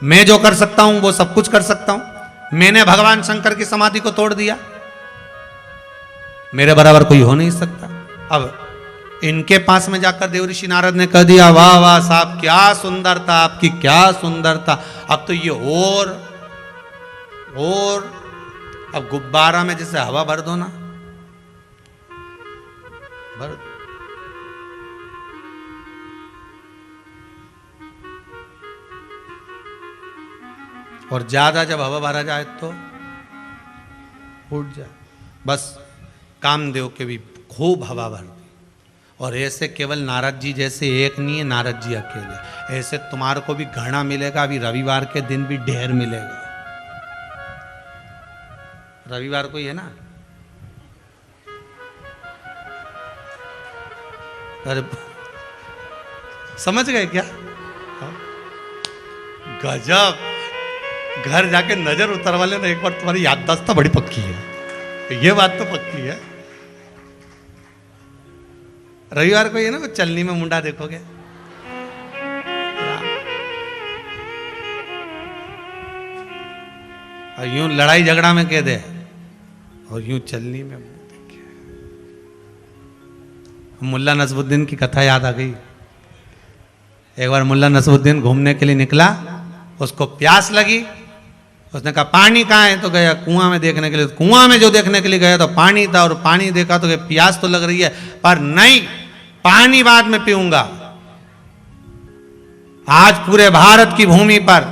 मैं जो कर सकता हूं वो सब कुछ कर सकता हूं। मैंने भगवान शंकर की समाधि को तोड़ दिया, मेरे बराबर कोई हो नहीं सकता। अब इनके पास में जाकर देवऋषि नारद ने कह दिया वाह वाह साहब, क्या सुंदरता आपकी, क्या सुंदरता। अब तो ये और अब गुब्बारा में जैसे हवा भर दो ना, भर। और ज्यादा जब हवा भरा जाए तो उठ जाए। बस कामदेव के भी खूब हवा भर दी। और ऐसे केवल नारद जी जैसे एक नहीं है, नारद जी अकेले, ऐसे तुम्हारे को भी घना मिलेगा। अभी रविवार के दिन भी ढेर मिलेगा। रविवार को ही है ना? अरे समझ गए क्या? गजब। घर जाके नजर उतरवा लेना एक बार, तुम्हारी याददाश्त तो बड़ी पक्की है, ये बात तो पक्की है। रविवार को ये ना चलनी में मुंडा देखोगे, और यूं लड़ाई झगड़ा में कह दे, और यूं चलनी में देखे। मुल्ला नसरुद्दीन की कथा याद आ गई। एक बार मुल्ला नसरुद्दीन घूमने के लिए निकला, उसको प्यास लगी, उसने कहा पानी कहाँ है, तो गया कुआं में देखने के लिए। कुआं में जो देखने के लिए गया तो पानी था, और पानी देखा तो प्यास तो लग रही है, पर नहीं, पानी बाद में पीऊंगा। आज पूरे भारत की भूमि पर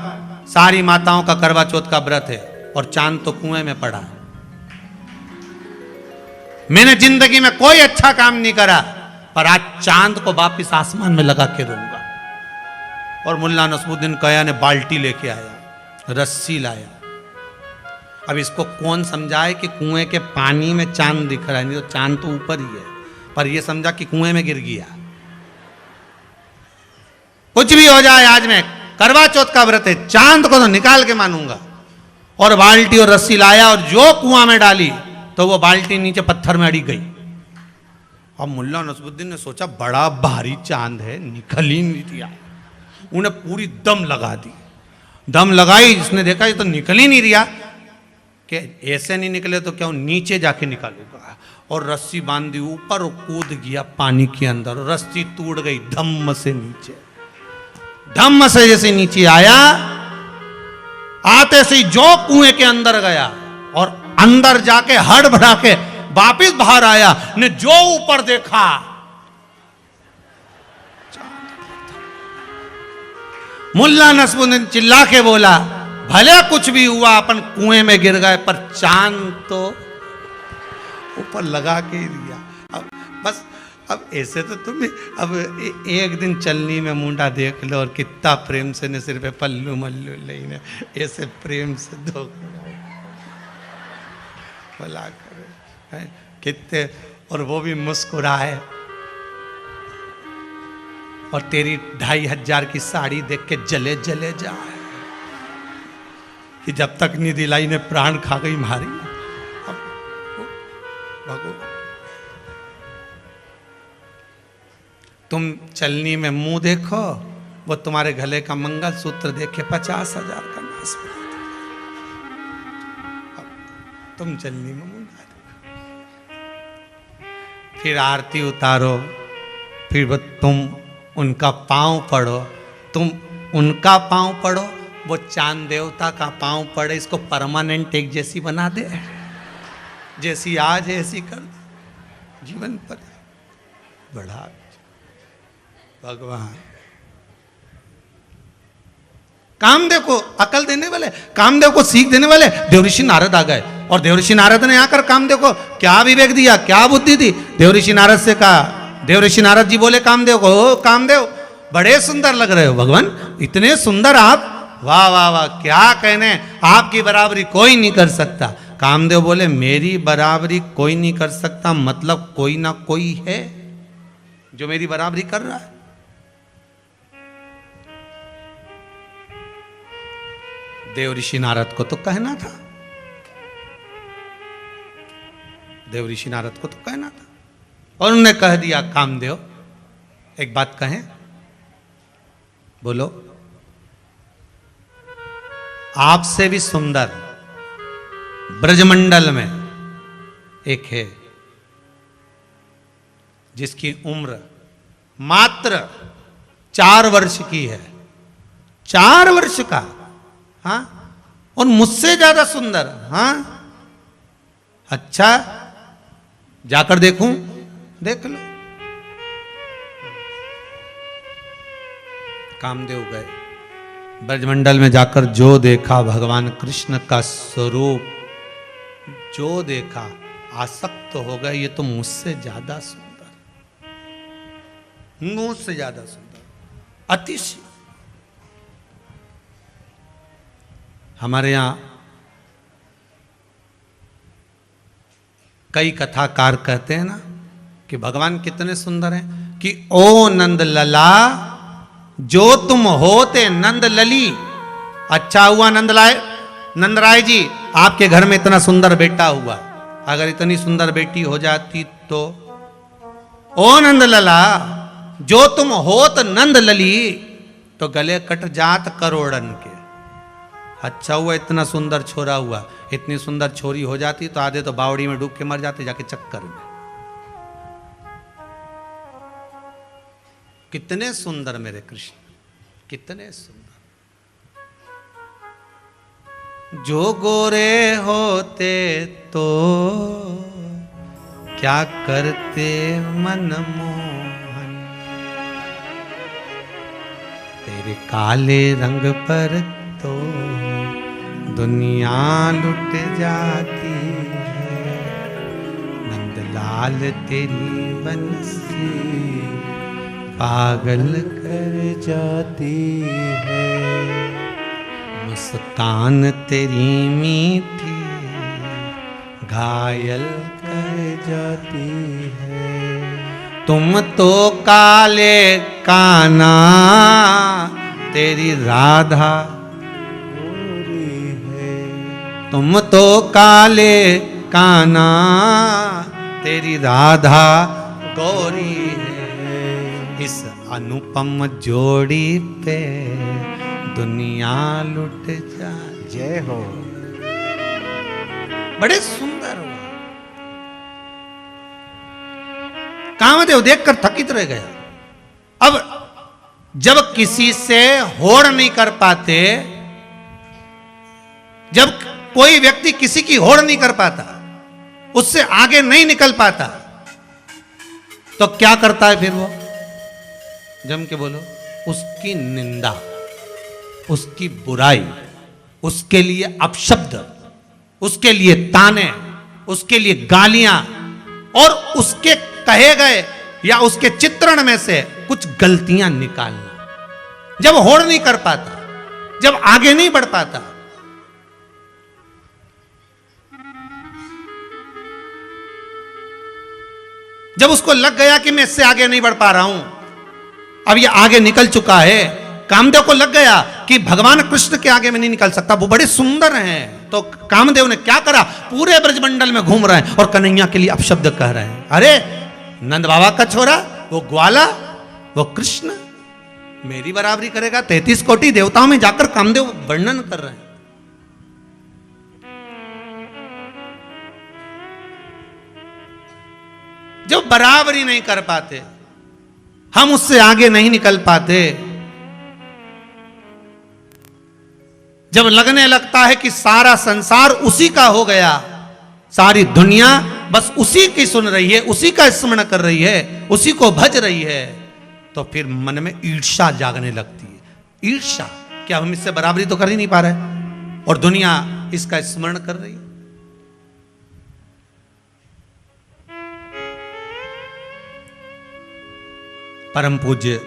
सारी माताओं का करवा चौथ का व्रत है, और चांद तो कुएं में पड़ा। मैंने जिंदगी में कोई अच्छा काम नहीं करा, पर आज चांद को वापिस आसमान में लगा के रहूंगा। और मुल्ला नसरुद्दीन कया ने बाल्टी लेके आया, रस्सी लाया। अब इसको कौन समझाए कि कुएं के पानी में चांद दिख रहा है, नहीं तो चांद तो ऊपर ही है, पर यह समझा कि कुएं में गिर गया। कुछ भी हो जाए, आज मैं करवा चौथ का व्रत है, चांद को तो निकाल के मानूंगा। और बाल्टी और रस्सी लाया, और जो कुआं में डाली तो वो बाल्टी नीचे पत्थर में अड़ी गई। अब मुल्ला नसरुद्दीन ने सोचा बड़ा भारी चांद है, निकल ही नहीं दिया। उन्हें पूरी दम लगा दी, दम लगाई, इसने देखा ये तो निकल ही नहीं रिया, कि ऐसे नहीं निकले तो क्या नीचे जाके निकालूंगा। और रस्सी बांधी ऊपर, और कूद गया पानी के अंदर, और रस्सी टूट गई धम्म से नीचे। धम्म से जैसे नीचे आया, आते से जो कुएं के अंदर गया, और अंदर जाके हड़बड़ा के वापिस बाहर आया, ने जो ऊपर देखा, मुल्ला नसरुद्दीन चिल्ला के बोला, भले कुछ भी हुआ अपन कुएं में गिर गए पर चांद तो ऊपर लगा के ही दिया। अब बस अब ऐसे तो तुम भी अब एक दिन चलनी में मुंडा देख लो और कितना प्रेम से ने सिर पे पल्लू मल्लू लेने ऐसे प्रेम से दो भला करे कितने, और वो भी मुस्कुराए और तेरी 2500 की साड़ी देख के जले जले जाए कि जब तक नहीं दिलाई ने प्राण खा गई मारी। अब भगवान तुम चलनी में मुंह देखो, वो तुम्हारे गले का मंगलसूत्र देख के 50,000 का नाश बना दे। तुम चलनी में मुंह देखो, फिर आरती उतारो, फिर वो तुम उनका पांव पड़ो, तुम उनका पांव पड़ो, वो चांद देवता का पांव पड़े, इसको परमानेंट एक जैसी बना दे, जैसी आज है ऐसी कर दे जीवन पर। बड़ा भगवान कामदेव को अकल देने वाले, कामदेव को सीख देने वाले देवऋषि नारद आ गए और देवऋषि नारद ने आकर कामदेव को क्या विवेक दिया, क्या बुद्धि दी। देवऋषि नारद से कहा, देवऋषि नारद जी बोले कामदेव को, ओ कामदेव बड़े सुंदर लग रहे हो भगवान, इतने सुंदर आप, वाह वाह वाह, क्या कहने, आपकी बराबरी कोई नहीं कर सकता। कामदेव बोले मेरी बराबरी कोई नहीं कर सकता, मतलब कोई ना कोई है जो मेरी बराबरी कर रहा है। देवऋषि नारद को तो कहना था, देवऋषि नारद को तो कहना था, और उन्होंने कह दिया कामदेव एक बात कहें, बोलो। आपसे भी सुंदर ब्रजमंडल में एक है जिसकी उम्र मात्र 4 वर्ष की है, 4 वर्ष का, हाँ, और मुझसे ज्यादा सुंदर, हाँ, अच्छा जाकर देखूं, देख लो। कामदेव गए, ब्रजमंडल में जाकर जो देखा भगवान कृष्ण का स्वरूप, जो देखा आसक्त हो गए, ये तो मुझसे ज्यादा सुंदर, मुझसे ज्यादा सुंदर, अतिशय। हमारे यहाँ कई कथाकार कहते हैं ना कि भगवान कितने सुंदर हैं, कि ओ नंद लला जो तुम होते नंद लली। अच्छा हुआ नंदराय जी आपके घर में इतना सुंदर बेटा हुआ, अगर इतनी सुंदर बेटी हो जाती तो। ओ नंद लला जो तुम होत नंद लली, तो गले कट जात करोड़न के। अच्छा हुआ इतना सुंदर छोरा हुआ, इतनी सुंदर छोरी हो जाती तो आधे तो बावड़ी में डूब के मर जाते जाके चक्कर में। कितने सुंदर मेरे कृष्ण, कितने सुंदर। जो गोरे होते तो क्या करते मनमोहन, तेरे काले रंग पर तो दुनिया लुट जाती है। नंदलाल तेरी बंसी पागल कर जाती है। मुस्कान तेरी मीठी घायल कर जाती है। तुम तो काले काना तेरी राधा, तुम तो काले काना तेरी राधा गौरी है। इस अनुपम जोड़ी पे दुनिया लुट जा। जय हो। बड़े सुंदर हुआ। कामदेव देखकर थकित रह गया। अब जब किसी से होड़ नहीं कर पाते, जब कोई व्यक्ति किसी की होड़ नहीं कर पाता, उससे आगे नहीं निकल पाता, तो क्या करता है फिर वो? जम के बोलो, उसकी निंदा। उसकी बुराई, उसके लिए अपशब्द, उसके लिए ताने, उसके लिए गालियां और उसके कहे गए या उसके चित्रण में से कुछ गलतियां निकालना। जब होड़ नहीं कर पाता, जब आगे नहीं बढ़ पाता, जब उसको लग गया कि मैं इससे आगे नहीं बढ़ पा रहा हूं, अब ये आगे निकल चुका है, कामदेव को लग गया कि भगवान कृष्ण के आगे में नहीं निकल सकता, वो बड़े सुंदर हैं, तो कामदेव ने क्या करा, पूरे ब्रजमंडल में घूम रहे हैं और कन्हैया के लिए अपशब्द कह रहे हैं। अरे नंद बाबा का छोरा, वो ग्वाला, वो कृष्ण मेरी बराबरी करेगा? 33 कोटि देवताओं में जाकर कामदेव वर्णन कर रहे हैं। जब बराबरी नहीं कर पाते, हम उससे आगे नहीं निकल पाते, जब लगने लगता है कि सारा संसार उसी का हो गया, सारी दुनिया बस उसी की सुन रही है, उसी का स्मरण कर रही है, उसी को भज रही है, तो फिर मन में ईर्ष्या जागने लगती है। ईर्ष्या, क्या हम इससे बराबरी तो कर ही नहीं पा रहे और दुनिया इसका स्मरण कर रही है। परम पूज्य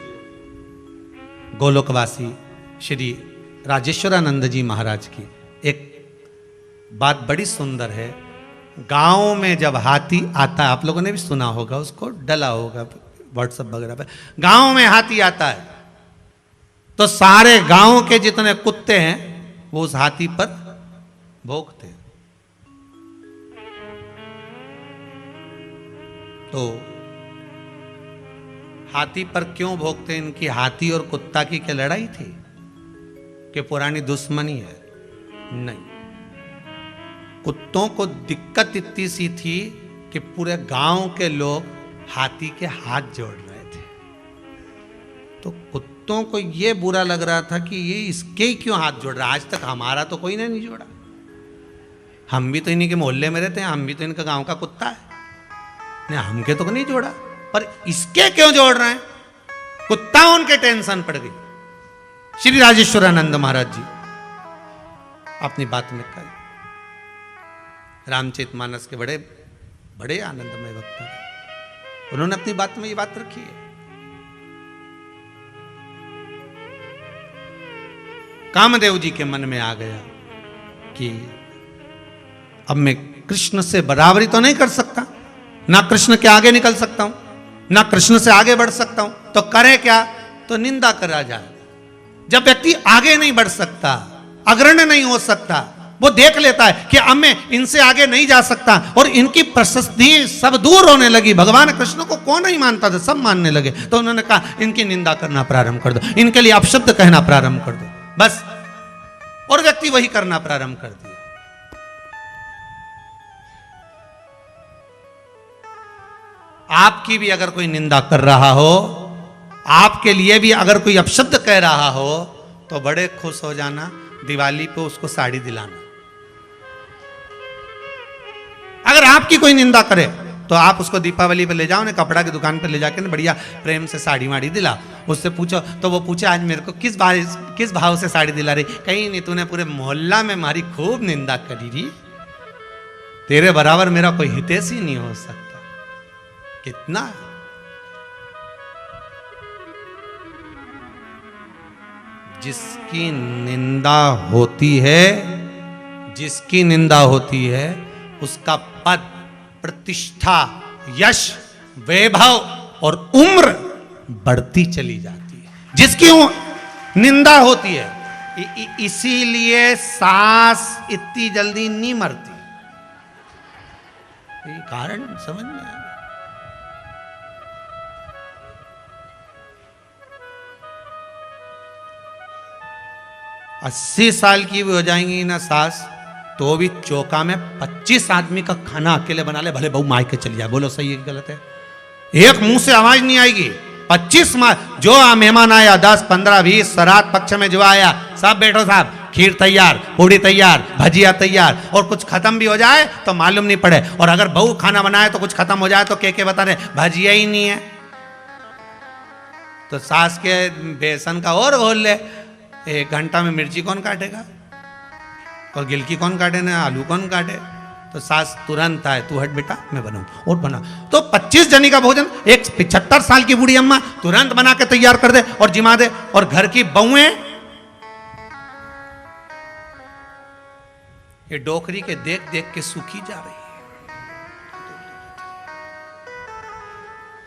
गोलोकवासी श्री राजेश्वरानंद जी महाराज की एक बात बड़ी सुंदर है। गांव में जब हाथी आता है, आप लोगों ने भी सुना होगा, उसको डला होगा व्हाट्सएप वगैरह पे, गांव में हाथी आता है तो सारे गांव के जितने कुत्ते हैं वो उस हाथी पर भौंकते हैं। तो हाथी पर क्यों भौंकते? इनकी हाथी और कुत्ता की क्या लड़ाई थी कि पुरानी दुश्मनी है? नहीं, कुत्तों को दिक्कत इतनी सी थी कि पूरे गांव के लोग हाथी के हाथ जोड़ रहे थे, तो कुत्तों को यह बुरा लग रहा था कि ये इसके ही क्यों हाथ जोड़ रहा है, आज तक हमारा तो कोई ने नहीं जोड़ा, हम भी तो इन्हीं के मोहल्ले में रहते हैं, हम भी तो इनका गांव का कुत्ता है, नहीं हमके तो नहीं जोड़ा, पर इसके क्यों जोड़ रहे हैं? कुत्ता उनके टेंशन पड़ गई। श्री राजेश्वरानंद महाराज जी अपनी बात में कहे, रामचरितमानस के बड़े बड़े आनंदमय वक्ता है, उन्होंने अपनी बात में ये बात रखी है। कामदेव जी के मन में आ गया कि अब मैं कृष्ण से बराबरी तो नहीं कर सकता, ना कृष्ण के आगे निकल सकता हूं, ना कृष्ण से आगे बढ़ सकता हूं, तो करे क्या? तो निंदा करा जाए। जब व्यक्ति आगे नहीं बढ़ सकता, अग्रणी नहीं हो सकता, वो देख लेता है कि अब मैं इनसे आगे नहीं जा सकता और इनकी प्रशस्ति सब दूर होने लगी, भगवान कृष्ण को कौन नहीं मानता था, सब मानने लगे, तो उन्होंने कहा इनकी निंदा करना प्रारंभ कर दो, इनके लिए अपशब्द कहना प्रारंभ कर दो, बस। और व्यक्ति वही करना प्रारंभ कर दिया। आपकी भी अगर कोई निंदा कर रहा हो, आपके लिए भी अगर कोई अपशब्द कह रहा हो, तो बड़े खुश हो जाना, दिवाली पे उसको साड़ी दिलाना। अगर आपकी कोई निंदा करे तो आप उसको दीपावली पे ले जाओ, ने कपड़ा की दुकान पे ले जाके ना बढ़िया प्रेम से साड़ी वाड़ी दिला, उससे पूछो, तो वो पूछे आज मेरे को किस भाव से साड़ी दिला रही? कहीं नहीं, तूने पूरे मोहल्ला में हमारी खूब निंदा करी रही, तेरे बराबर मेरा कोई हितैषी नहीं हो सकता। कितना जिसकी निंदा होती है, जिसकी निंदा होती है, उसका पद, प्रतिष्ठा, यश, वैभव और उम्र बढ़ती चली जाती है, जिसकी निंदा होती है। इसीलिए सास इतनी जल्दी नहीं मरती, ये कारण समझ में आया। 80 साल की भी हो जाएंगी ना सास, तो भी चौका में 25 आदमी का खाना अकेले बना ले, भले बहू मायके चली जाए। बोलो सही है कि गलत है? एक मुंह से आवाज नहीं आएगी। 25 जो मेहमान आया, 10, 15, 20 श्राद्ध पक्ष में जो आया, सब बैठो साहब, खीर तैयार, पूड़ी तैयार, भजिया तैयार, और कुछ खत्म भी हो जाए तो मालूम नहीं पड़े। और अगर बहू खाना बनाए तो कुछ खत्म हो जाए तो के बता रहे भजिया ही नहीं है, तो सास के बेसन का और घोल ले, 1 घंटा में मिर्ची कौन काटेगा और गिलकी कौन काटे ना आलू कौन काटे। तो सास तुरंत आए, तू हट बेटा मैं बनाऊं और बना। तो 25 जनी का भोजन एक 75 साल की बूढ़ी अम्मा तुरंत बना के तैयार कर दे और जिमा दे, और घर की बहुएं ये डोकरी के देख देख के सूखी जा रही है।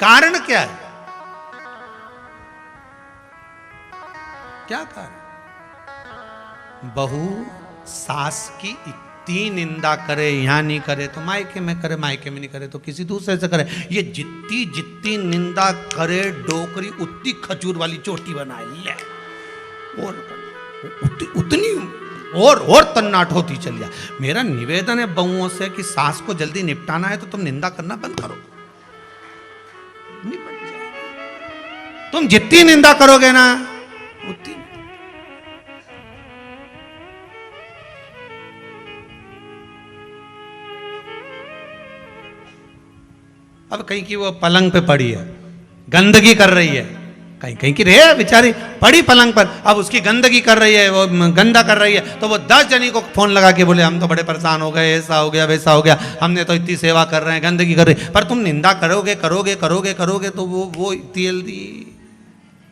कारण क्या है? क्या कारण? बहू सास की इतनी निंदा करे, यहां नहीं करे तो मायके में करे, मायके में नहीं करे तो किसी दूसरे से करे। ये जितनी जितनी निंदा करे डोकरी उतनी खजूर वाली चोटी बनाए ले, और उतनी और तन्नाट होती चली जा। मेरा निवेदन है बहुओं से कि सास को जल्दी निपटाना है तो तुम निंदा करना बंद करो, निपट जाए। तुम जितनी निंदा करोगे ना उतनी। अब कहीं की वो पलंग पे पड़ी है, गंदगी कर रही है, कहीं कहीं की रहे बेचारी पड़ी पलंग पर, अब उसकी गंदगी कर रही है, वो गंदा कर रही है, तो वो 10 जनी को फोन लगा के बोले हम तो बड़े परेशान हो गए, ऐसा हो गया वैसा हो गया, हमने तो इतनी सेवा कर रहे हैं, गंदगी कर रही। पर तुम निंदा करोगे करोगे करोगे करोगे तो वो जल्दी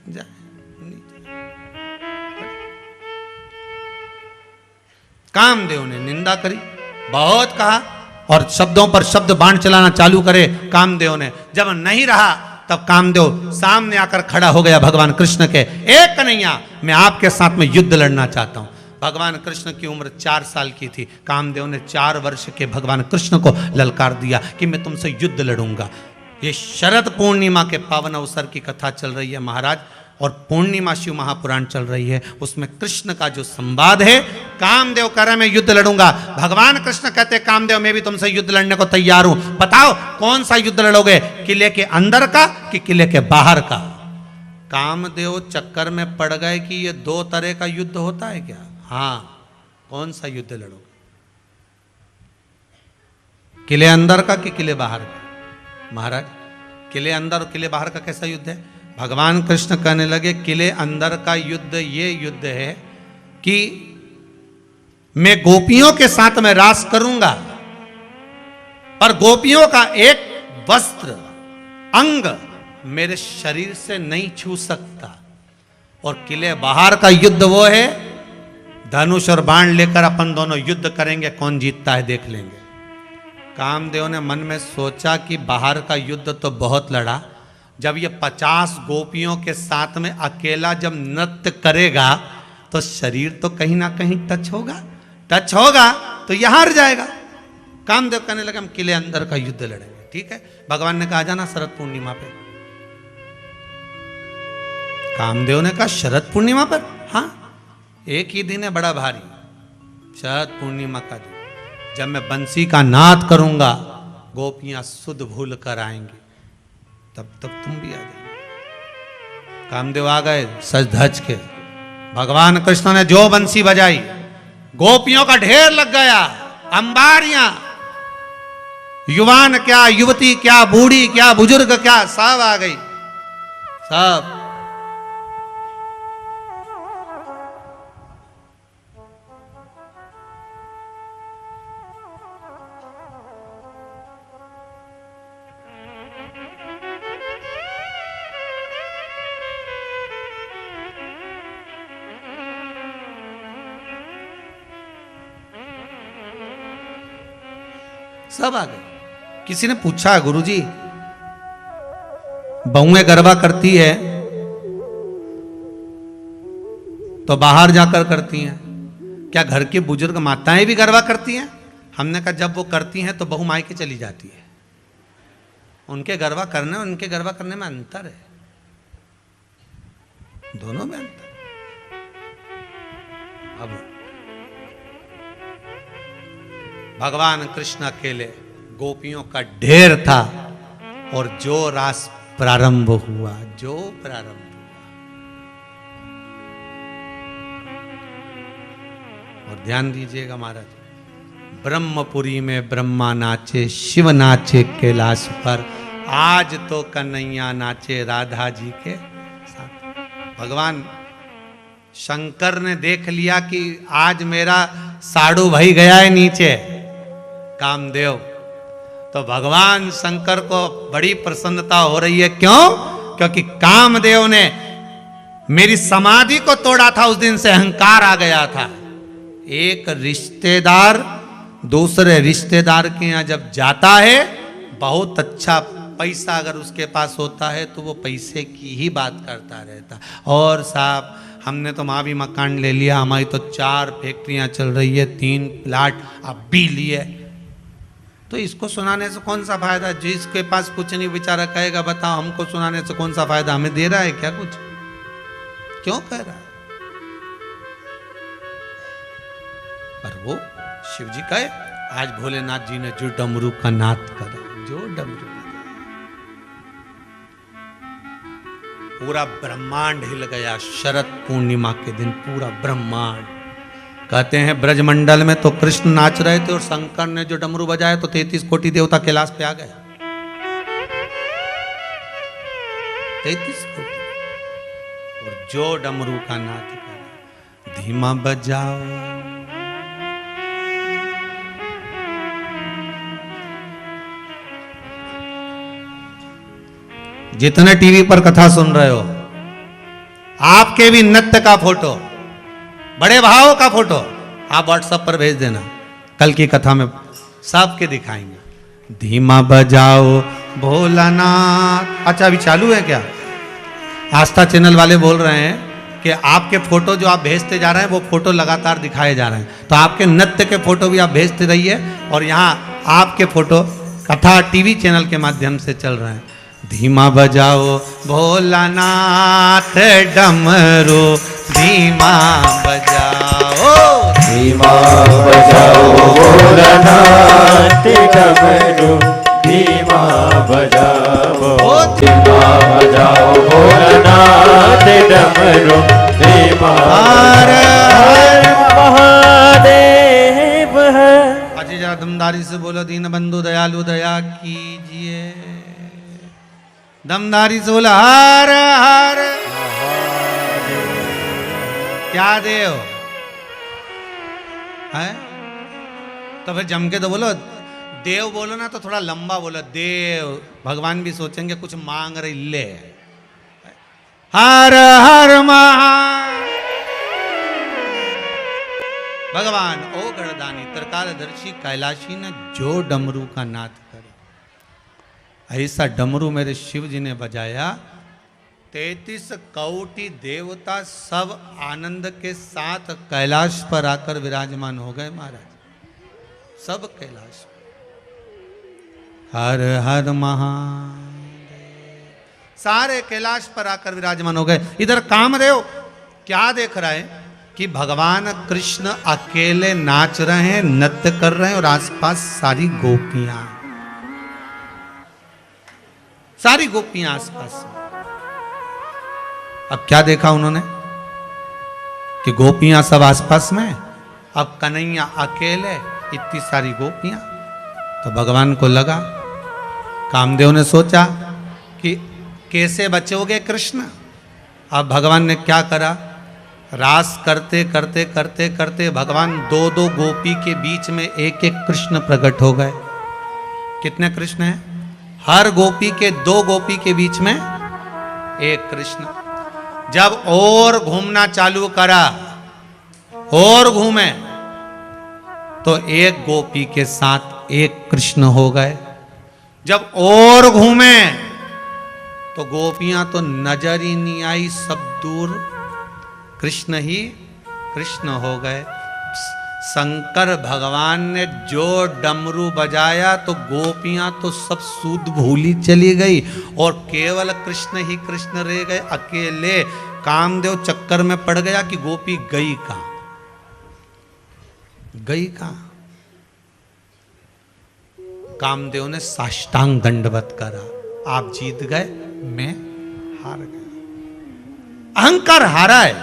जाए। कामदेव ने निंदा करी, बहुत कहा और शब्दों पर शब्द बाण चलाना चालू करे कामदेव ने। जब नहीं रहा तब कामदेव सामने आकर खड़ा हो गया भगवान कृष्ण के। एक कन्हैया मैं आपके साथ में युद्ध लड़ना चाहता हूं। भगवान कृष्ण की उम्र 4 साल की थी। कामदेव ने 4 वर्ष के भगवान कृष्ण को ललकार दिया कि मैं तुमसे युद्ध लड़ूंगा। ये शरद पूर्णिमा के पावन अवसर की कथा चल रही है महाराज, और पूर्णिमा शिव महापुराण चल रही है। उसमें कृष्ण का जो संवाद है, कामदेव कह रहे मैं युद्ध लड़ूंगा, भगवान कृष्ण कहते कामदेव मैं भी तुमसे युद्ध लड़ने को तैयार हूं, बताओ कौन सा युद्ध लड़ोगे, किले के अंदर का कि किले के बाहर का। कामदेव चक्कर में पड़ गए कि ये 2 तरह का युद्ध होता है क्या। हाँ, कौन सा युद्ध लड़ोगे, किले अंदर का कि किले बाहर का। महाराज किले अंदर और किले बाहर का कैसा युद्ध है। भगवान कृष्ण कहने लगे किले अंदर का युद्ध ये युद्ध है कि मैं गोपियों के साथ में रास करूंगा, पर गोपियों का एक वस्त्र अंग मेरे शरीर से नहीं छू सकता। और किले बाहर का युद्ध वो है धनुष और बाण लेकर अपन दोनों युद्ध करेंगे, कौन जीतता है देख लेंगे। कामदेव ने मन में सोचा कि बाहर का युद्ध तो बहुत लड़ा, जब ये 50 गोपियों के साथ में अकेला जब नृत्य करेगा तो शरीर तो कहीं ना कहीं टच होगा तो यह हार जाएगा। कामदेव कहने लगे हम किले अंदर का युद्ध लड़ेंगे। ठीक है, भगवान ने कहा जाना शरद पूर्णिमा पे। कामदेव ने कहा शरद पूर्णिमा पर, हाँ एक ही दिन है बड़ा भारी, शरद पूर्णिमा का दिन, जब मैं बंसी का नाद करूंगा गोपियां सुध भूल कर आएंगी, तब तुम भी आ जाओ। कामदेव आ गए सज धज के। भगवान कृष्ण ने जो बंसी बजाई गोपियों का ढेर लग गया, अंबारियां, युवान क्या युवती क्या बूढ़ी क्या बुजुर्ग क्या सब आ गई, सब। सब आ गए। किसी ने पूछा गुरुजी बहुएं गरबा करती है तो बाहर जाकर करती हैं, क्या घर की बुजुर्ग माताएं भी गरबा करती हैं। हमने कहा जब वो करती हैं तो बहू मायके चली जाती है, उनके गरबा करने और उनके गरबा करने में अंतर है, दोनों में अंतर। अब भगवान कृष्ण अकेले, गोपियों का ढेर था, और जो रास प्रारंभ हुआ, और ध्यान दीजिएगा महाराज, ब्रह्मपुरी में ब्रह्मा नाचे, शिव नाचे कैलाश पर, आज तो कन्हैया नाचे राधा जी के साथ। भगवान शंकर ने देख लिया कि आज मेरा साड़ू भाई गया है नीचे, कामदेव, तो भगवान शंकर को बड़ी प्रसन्नता हो रही है। क्यों? क्योंकि कामदेव ने मेरी समाधि को तोड़ा था, उस दिन से अहंकार आ गया था। एक रिश्तेदार दूसरे रिश्तेदार के यहाँ जब जाता है, बहुत अच्छा पैसा अगर उसके पास होता है तो वो पैसे की ही बात करता रहता। और साहब हमने तो वहाँ भी मकान ले लिया, हमारी तो 4 फैक्ट्रियाँ चल रही है, 3 प्लाट अब भी लिए। तो इसको सुनाने से कौन सा फायदा? जिसके पास कुछ नहीं बेचारा कहेगा बताओ हमको सुनाने से कौन सा फायदा? हमें दे रहा है क्या कुछ? क्यों कह रहा है? पर वो शिव जी कहे आज भोलेनाथ जी ने जो डमरू का नाद करा, जो डमरू पूरा ब्रह्मांड हिल गया। शरद पूर्णिमा के दिन पूरा ब्रह्मांड, कहते हैं ब्रजमंडल में तो कृष्ण नाच रहे थे और शंकर ने जो डमरू बजाया तो 33 कोटि देवता कैलाश पे आ गए। 33 कोटि, और जो डमरू का नाद करा, धीमा बजाओ जितने टीवी पर कथा सुन रहे हो, आपके भी नृत्य का फोटो, बड़े भाव का फोटो आप व्हाट्सएप पर भेज देना, कल की कथा में सबके दिखाएंगे। धीमा बजाओ भोलानाथ। अच्छा अभी चालू है क्या? आस्था चैनल वाले बोल रहे हैं कि आपके फोटो जो आप भेजते जा रहे हैं वो फोटो लगातार दिखाए जा रहे हैं, तो आपके नृत्य के फोटो भी आप भेजते रहिए। और यहाँ आपके फोटो कथा टीवी चैनल के माध्यम से चल रहे हैं। धीमा बजाओ भोलानाथ डमरू, धीमा बजाओ, धीमा बजाओ भोलानाथ डमरू, धीमा बजाओ, धीमा बजाओ भोलानाथ डमरू, धीमा हर हर महादेव। अच्छा जरा दमदारी से बोलो, दीन बंधु दयालु दया कीजिए। दमदारी से बोला हर हर। क्या देव है? तो फिर जम के तो बोलो, देव बोलो ना तो थोड़ा लंबा बोलो, देव। भगवान भी सोचेंगे कुछ मांग रही ले। हर हर महा भगवान ओ गणदानी त्रिकालदर्शी कैलाशी ने जो डमरू का नाद करे, ऐसा डमरू मेरे शिव जी ने बजाया। 33 कोटि देवता सब आनंद के साथ कैलाश पर आकर विराजमान हो गए महाराज, सब कैलाश। हर हर महादेव, सारे कैलाश पर आकर विराजमान हो गए। इधर कामदेव क्या देख रहा है कि भगवान कृष्ण अकेले नाच रहे हैं, नृत्य कर रहे हैं और आसपास सारी गोपियां, सारी गोपियां आसपास। अब क्या देखा उन्होंने कि गोपियां सब आसपास में, अब कन्हैया अकेले, इतनी सारी गोपियां। तो भगवान को लगा, कामदेव ने सोचा कि कैसे बचोगे कृष्ण। अब भगवान ने क्या करा, रास करते करते करते करते भगवान 2-2 गोपी के बीच में एक एक कृष्ण प्रकट हो गए। कितने कृष्ण हैं? हर गोपी के 2 गोपी के बीच में एक कृष्ण। जब और घूमना चालू करा, और घूमे, तो एक गोपी के साथ एक कृष्ण हो गए। जब और घूमे तो गोपियां तो नजर ही नहीं आई, सब दूर कृष्ण ही कृष्ण हो गए। शंकर भगवान ने जो डमरू बजाया तो गोपियां तो सब सूद भूली चली गई और केवल कृष्ण ही कृष्ण रह गए अकेले। कामदेव चक्कर में पड़ गया कि गोपी गई कहां, गई कहां। कामदेव ने साष्टांग दंडवत करा, आप जीत गए, मैं हार गया। अहंकार हारा है,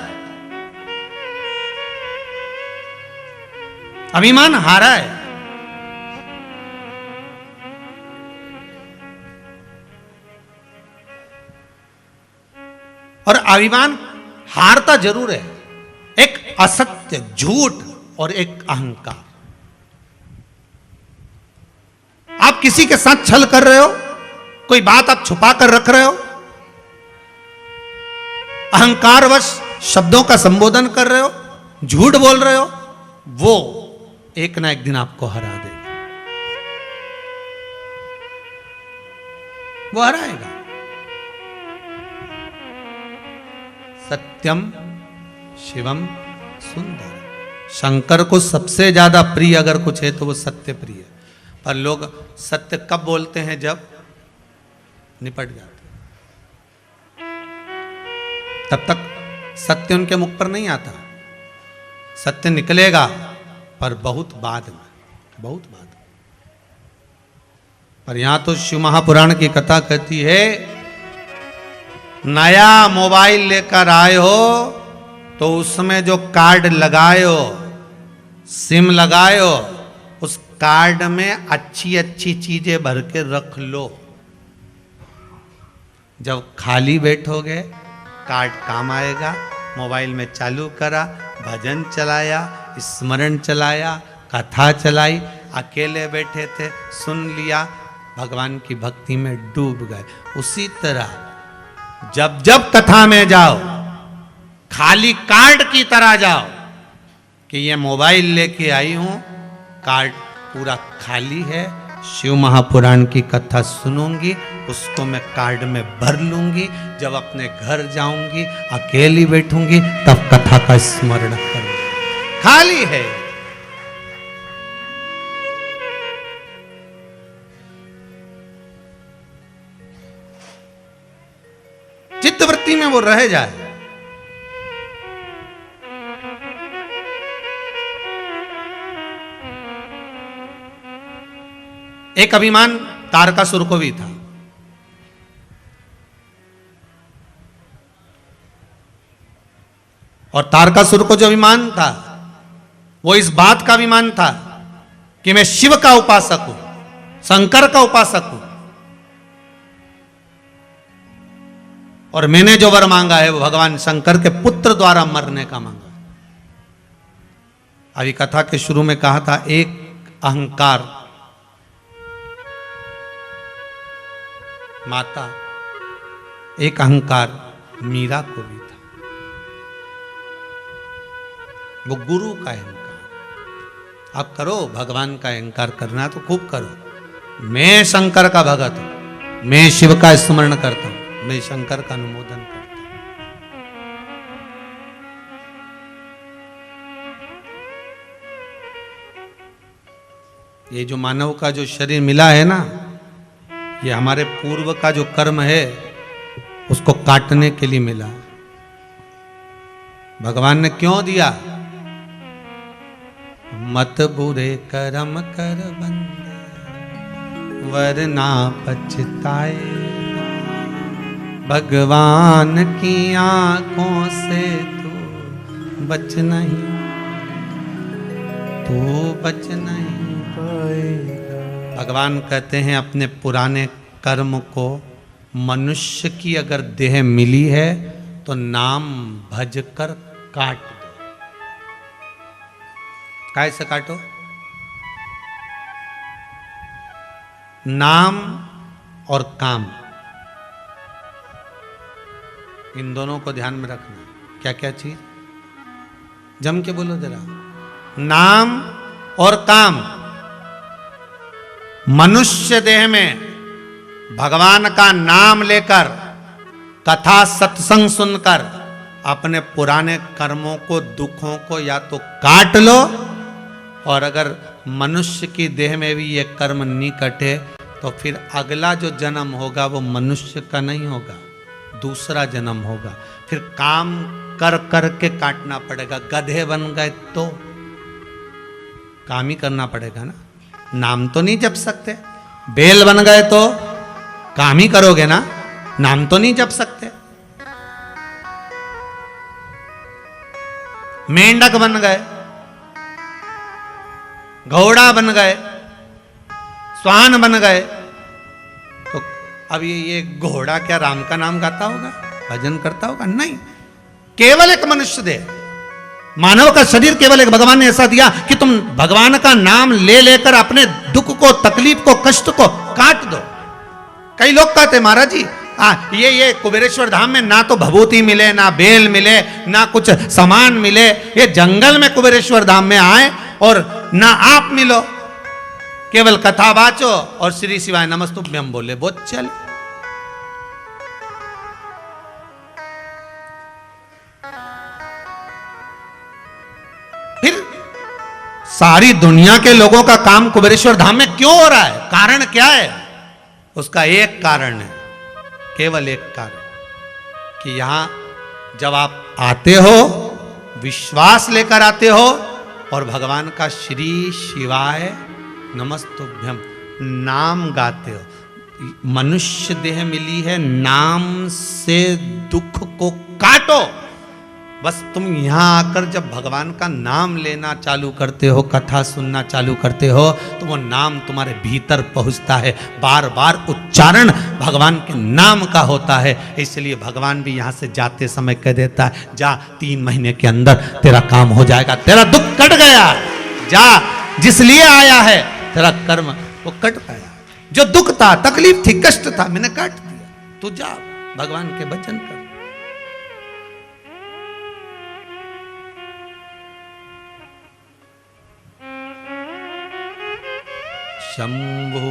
अभिमान हारा है। और अभिमान हारता जरूर है, असत्य, झूठ और एक अहंकार। आप किसी के साथ छल कर रहे हो, कोई बात आप छुपा कर रख रहे हो, अहंकारवश शब्दों का संबोधन कर रहे हो, झूठ बोल रहे हो, वो एक ना एक दिन आपको हरा देगा। वो हराएगा। सत्यम शिवम सुंदर। शंकर को सबसे ज्यादा प्रिय अगर कुछ है तो वो सत्य प्रिय है। पर लोग सत्य कब बोलते हैं? जब निपट जाते, तब तक सत्य उनके मुख पर नहीं आता। सत्य निकलेगा पर बहुत बाद में, बहुत बाद में। पर यहां तो शिव महापुराण की कथा कहती है, नया मोबाइल लेकर आए हो तो उसमें जो कार्ड लगाए हो, सिम लगाए हो, उस कार्ड में अच्छी अच्छी चीजें भर के रख लो। जब खाली बैठोगे कार्ड काम आएगा। मोबाइल में चालू करा, भजन चलाया, स्मरण चलाया, कथा चलाई, अकेले बैठे थे सुन लिया, भगवान की भक्ति में डूब गए। उसी तरह जब जब कथा में जाओ, खाली कार्ड की तरह जाओ कि ये मोबाइल लेके आई हूं, कार्ड पूरा खाली है, शिव महापुराण की कथा सुनूंगी, उसको मैं कार्ड में भर लूंगी। जब अपने घर जाऊंगी, अकेली बैठूंगी, तब कथा का स्मरण करूंगी। खाली है। चित्तवृत्ति में वो रह जाए। एक अभिमान तारकासुर को भी था। और तारकासुर को जो अभिमान था, वो इस बात का अभिमान था कि मैं शिव का उपासक हूं, शंकर का उपासक हूं, और मैंने जो वर मांगा है वो भगवान शंकर के पुत्र द्वारा मरने का मांगा। अभी कथा के शुरू में कहा था, एक अहंकार माता, एक अहंकार मीरा को भी था, वो गुरु का अहंकार। आप करो, भगवान का अहंकार करना है तो खूब करो। मैं शंकर का भगत हूं, मैं शिव का स्मरण करता हूं, मैं शंकर का अनुमोदन करता हूं। ये जो मानव का जो शरीर मिला है ना, ये हमारे पूर्व का जो कर्म है उसको काटने के लिए मिला। भगवान ने क्यों दिया? मत बुरे कर्म कर बंदे, वरना पछताए। भगवान की आंखों से तू बच नहीं, तू बच नहीं पाएगा। भगवान कहते हैं अपने पुराने कर्म को, मनुष्य की अगर देह मिली है तो नाम भज कर काट दो। कैसे काटो? नाम और काम, इन दोनों को ध्यान में रखना। क्या क्या चीज? जम के बोलो जरा। नाम और काम। मनुष्य देह में भगवान का नाम लेकर, कथा सत्संग सुनकर अपने पुराने कर्मों को, दुखों को या तो काट लो, और अगर मनुष्य की देह में भी ये कर्म नहीं कटे तो फिर अगला जो जन्म होगा वो मनुष्य का नहीं होगा, दूसरा जन्म होगा। फिर काम कर कर के काटना पड़ेगा। गधे बन गए तो काम ही करना पड़ेगा ना, नाम तो नहीं जप सकते। बैल बन गए तो काम ही करोगे ना, नाम तो नहीं जप सकते। मेंढक बन गए, घोड़ा बन गए, स्वान बन गए, तो अब ये घोड़ा क्या राम का नाम गाता होगा, भजन करता होगा? नहीं, केवल एक मनुष्य देह। मानव का शरीर केवल एक भगवान ने ऐसा दिया कि तुम भगवान का नाम ले लेकर अपने दुख को, तकलीफ को, कष्ट को काट दो। कई लोग कहते महाराज जी ये कुबेरेश्वर धाम में ना तो भभूति मिले, ना बेल मिले, ना कुछ सामान मिले, ये जंगल में कुबेरेश्वर धाम में आए और ना आप मिलो, केवल कथा बाचो और श्री शिवाय नमस्तुभ्यम बोले, बहुत चल। फिर सारी दुनिया के लोगों का काम कुबेरेश्वर धाम में क्यों हो रहा है? कारण क्या है? उसका एक कारण है, केवल एक कारण, कि यहां जब आप आते हो, विश्वास लेकर आते हो और भगवान का श्री शिवाय नमस्तुभ्यम नाम गाते हो। मनुष्य देह मिली है, नाम से दुख को काटो। बस तुम यहां आकर जब भगवान का नाम लेना चालू करते हो, कथा सुनना चालू करते हो, तो वो नाम तुम्हारे भीतर पहुंचता है। बार बार उच्चारण भगवान के नाम का होता है। इसलिए भगवान भी यहां से जाते समय कह देता है, जा 3 महीने के अंदर तेरा काम हो जाएगा, तेरा दुख कट गया, जा जिस लिए आया है तेरा कर्म वो कट गया। जो दुख था, तकलीफ थी, कष्ट था, मैंने काट दिया, तू जा भगवान के भजन कर। शंभु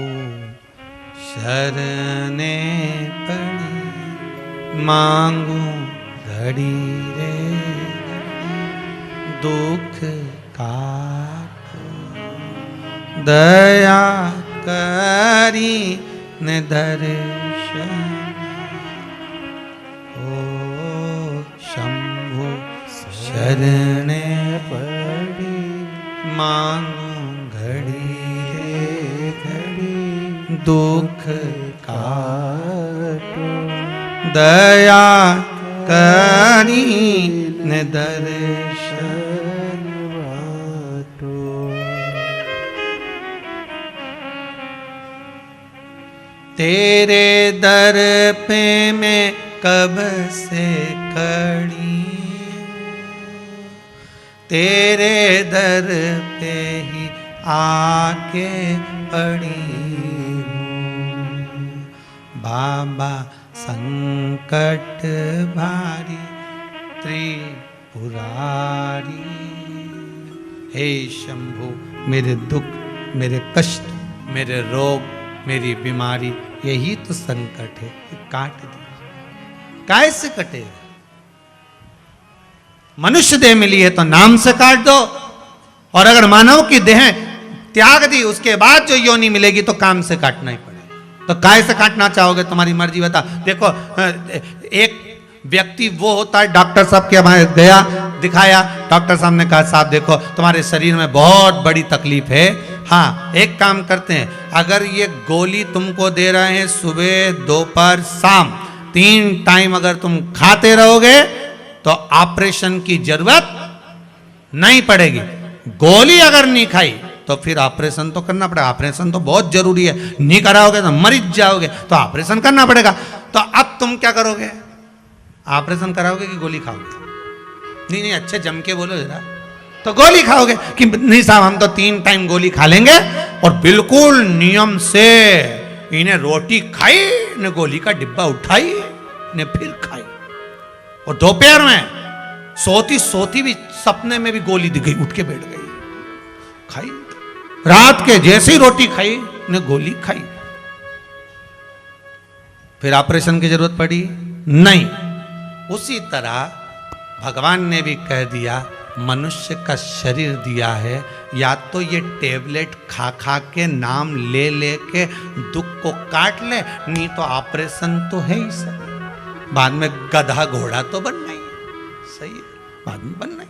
शरणे पड़ी मांगू घड़ी रे दुख काटो, दया करी न दर्शन। ओ शंभु शरणे पड़ी मांगू घड़ी दुख काटो, दया करी न दर्शन बाटो। तेरे दर पे मैं कब से खड़ी, तेरे दर पे ही आके पड़ी हूँ। बाबा संकट भारी त्रिपुरारी, हे शंभु मेरे दुख, मेरे कष्ट, मेरे रोग, मेरी बीमारी, यही तो संकट है, काट दीजिए। काय से कटे? मनुष्य देह मिली है तो नाम से काट दो, और अगर मानव की देह त्याग दी उसके बाद जो योनि मिलेगी तो काम से काटना ही पड़ेगा। तो काय से काटना चाहोगे? तुम्हारी मर्जी बता। देखो एक व्यक्ति वो होता है, डॉक्टर साहब के वहां गया, दिखाया, डॉक्टर साहब ने कहा साहब देखो तुम्हारे शरीर में बहुत बड़ी तकलीफ है, हाँ एक काम करते हैं, अगर ये गोली तुमको दे रहे हैं सुबह दोपहर शाम 3 टाइम अगर तुम खाते रहोगे तो ऑपरेशन की जरूरत नहीं पड़ेगी। गोली अगर नहीं खाई तो फिर ऑपरेशन तो करना पड़ेगा, ऑपरेशन तो बहुत जरूरी है, नहीं कराओगे तो मर जाओगे, तो ऑपरेशन करना पड़ेगा। तो अब तुम क्या करोगे? ऑपरेशन कराओगे कि गोली खाओगे? नहीं नहीं अच्छे जम के बोलो जरा। तो गोली खाओगे कि नहीं साहब हम तो 3 टाइम गोली खा लेंगे और बिल्कुल नियम से इन्हें रोटी खाई, इन्हें गोली का डिब्बा उठाई, इन्हें फिर खाई, और दोपहर में सोती सोती भी सपने में भी गोली दिख गई, उठ के बैठ गई, खाई। रात के जैसे ही रोटी खाई ने गोली खाई, फिर ऑपरेशन की जरूरत पड़ी नहीं। उसी तरह भगवान ने भी कह दिया मनुष्य का शरीर दिया है, या तो ये टेबलेट खा खा के नाम ले ले के दुख को काट ले, नहीं तो ऑपरेशन तो है ही सब, बाद में गधा घोड़ा तो बनना ही सही है, बाद में बनना ही,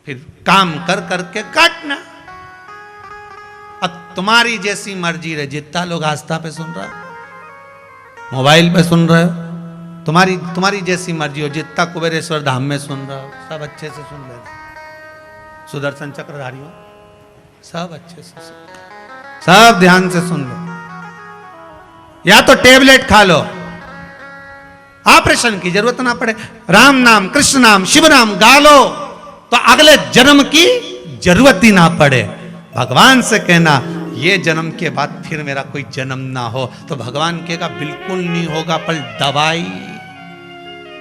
फिर काम कर करके काटना। अब तुम्हारी जैसी मर्जी रहे, जितना लोग आस्था पे सुन रहा हो, मोबाइल पे सुन रहे हो, तुम्हारी जैसी मर्जी हो, जितना कुबेरेश्वर धाम में सुन रहे हो, सब अच्छे से सुन ले, सुदर्शन चक्रधारी हो, सब अच्छे से सुन, सब ध्यान से सुन लो। या तो टेबलेट खा लो, ऑपरेशन की जरूरत ना पड़े, राम नाम, कृष्ण नाम, शिव नाम गा लो, तो अगले जन्म की जरूरत ही ना पड़े। भगवान से कहना ये जन्म के बाद फिर मेरा कोई जन्म ना हो, तो भगवान कहेगा बिल्कुल नहीं होगा, पर दवाई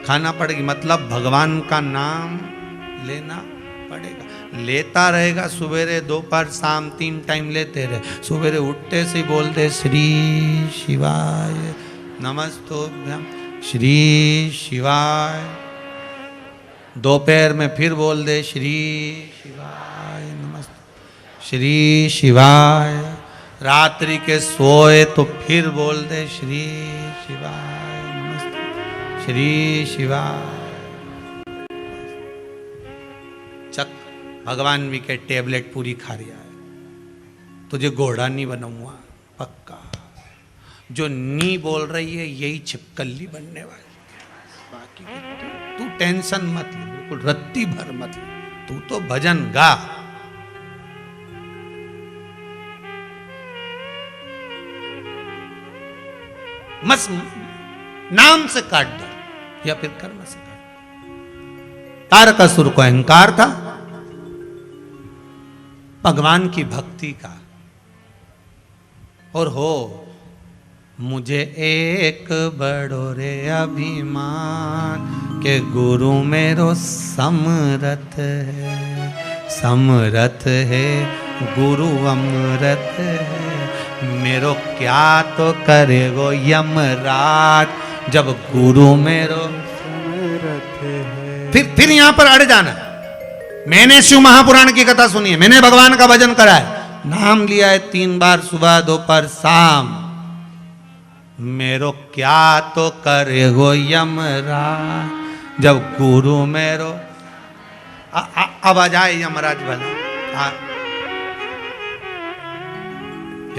खाना पड़ेगी। मतलब भगवान का नाम लेना पड़ेगा। लेता रहेगा, सवेरे दोपहर शाम 3 टाइम लेते रहे। सवेरे उठते से बोल दे श्री शिवाय नमस्तोभ्यम, श्री शिवाय। दोपहर में फिर बोल दे श्री शिवाय नमस्ते, श्री शिवाय। रात्रि के सोए तो फिर बोल दे श्री शिवाय नमस्ते, श्री शिवाय। चक भगवान भी के टेबलेट पूरी खा रिया है, तुझे घोड़ा नहीं बनाऊंगा पक्का। जो नी बोल रही है यही छिपकली बनने वाली है। बाकी तू टेंशन मत ले, बिल्कुल रत्ती भर मत ले, तू तो भजन गा। मस नाम से काट दो या फिर कर्म से काट दो। तारकासुर को अहंकार था भगवान की भक्ति का, और हो मुझे एक बड़ो रे अभिमान के गुरु मेरो समरथ है, समरथ है गुरु अमृत है। मेरो क्या तो करेगो यमराज जब गुरु मेरो समरथ है। फिर यहां पर अड़ जाना। मैंने शिव महापुराण की कथा सुनी है, मैंने भगवान का भजन करा है, नाम लिया है 3 बार सुबह दोपहर शाम। मेरो क्या तो करेगो यमराज जब गुरु मेरो अब आ जाए यमराज भला।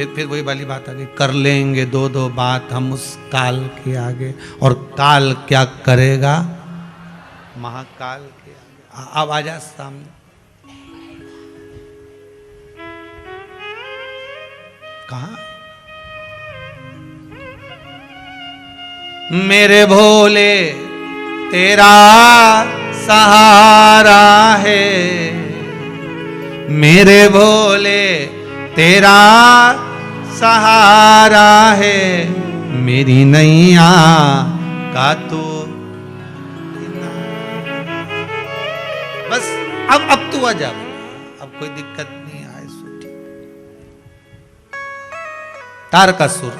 फिर वही वाली बात आ गई, कर लेंगे 2 बात हम उस काल के आगे, और काल क्या करेगा महाकाल के आगे। अब आ जा सामने। कहा मेरे भोले तेरा सहारा है, मेरे भोले तेरा सहारा है, मेरी नैया का तू। बस अब तू आ जा, अब कोई दिक्कत नहीं आए। तारकासुर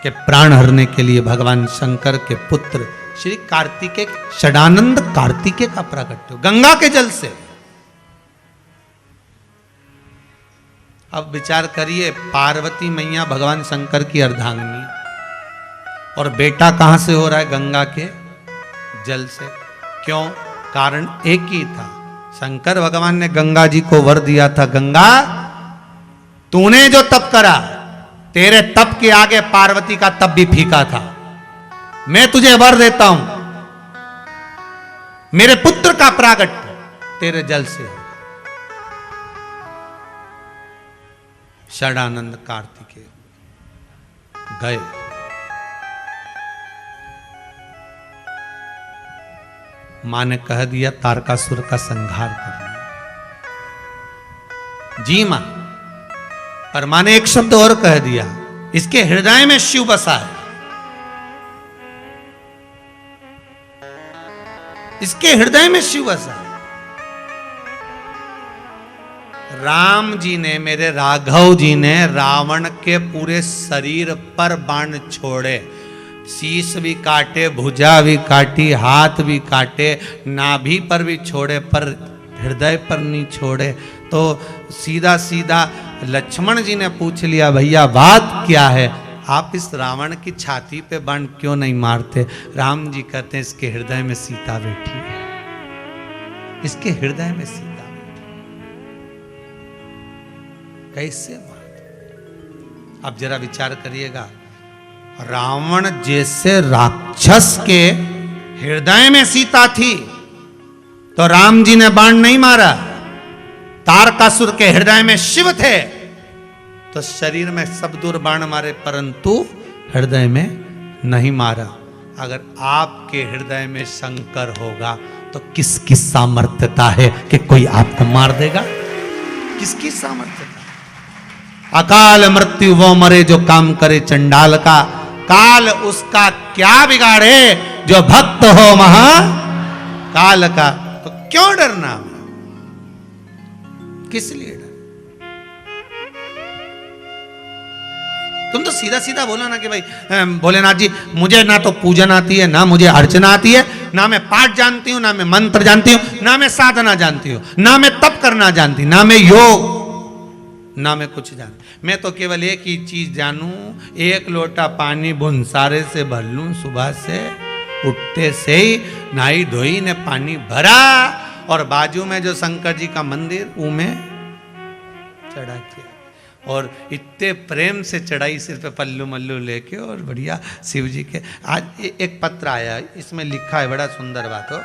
के प्राण हरने के लिए भगवान शंकर के पुत्र श्री कार्तिकेय, षडानंद कार्तिकेय का प्राकट्य गंगा के जल से। अब विचार करिए, पार्वती मैया भगवान शंकर की अर्धांगिनी, और बेटा कहां से हो रहा है? गंगा के जल से। क्यों? कारण एक ही था। शंकर भगवान ने गंगा जी को वर दिया था, गंगा तूने जो तप करा, तेरे तप के आगे पार्वती का तप भी फीका था। मैं तुझे वर देता हूं, मेरे पुत्र का प्रागट्य तेरे जल से हो। षडानंद कार्तिकेय गए। मां ने कह दिया तारकासुर का संहार करना। जी मां, पर मां ने एक शब्द और कह दिया, इसके हृदय में शिव बसा है, इसके हृदय में शिव बसा है। राम जी ने, मेरे राघव जी ने रावण के पूरे शरीर पर बाण छोड़े, शीश भी काटे, भुजा भी काटी, हाथ भी काटे, नाभि पर भी छोड़े, पर हृदय पर नहीं छोड़े। तो सीधा सीधा लक्ष्मण जी ने पूछ लिया, भैया बात क्या है? आप इस रावण की छाती पे बाण क्यों नहीं मारते? राम जी कहते हैं, इसके हृदय में सीता बैठी है, इसके हृदय में सीता बैठी। कैसे मार? अब जरा विचार करिएगा, रावण जैसे राक्षस के हृदय में सीता थी तो राम जी ने बाण नहीं मारा। तारकासुर के हृदय में शिव थे तो शरीर में सब दूर बाण मारे, परंतु हृदय में नहीं मारा। अगर आपके हृदय में शंकर होगा तो तो किसकी सामर्थ्यता है कि कोई आपको मार देगा? किसकी सामर्थ्यता? अकाल मृत्यु वो मरे जो काम करे चंडाल का, काल उसका क्या बिगाड़े जो भक्त हो महा काल का। तो क्यों डरना? किस लिए डर? तुम तो सीधा सीधा बोला ना कि भाई भोलेनाथ जी मुझे ना तो पूजन आती है, ना मुझे अर्चना आती है, ना मैं पाठ जानती हूँ, ना मैं मंत्र जानती हूँ, ना मैं साधना जानती हूँ, ना मैं तप करना जानती, ना मैं योग, ना मैं कुछ जानती। मैं तो केवल एक ही चीज जानूं, एक लोटा पानी भुनसारे से भर लूं, सुबह से उठते से ही नहाई धोई ने पानी भरा और बाजू में जो शंकर जी का मंदिर उमें चढ़ा किया, और इतने प्रेम से चढ़ाई सिर पे पल्लू मल्लू लेके, और बढ़िया शिव जी के। आज एक पत्र आया, इसमें लिखा है, बड़ा सुंदर बात हो।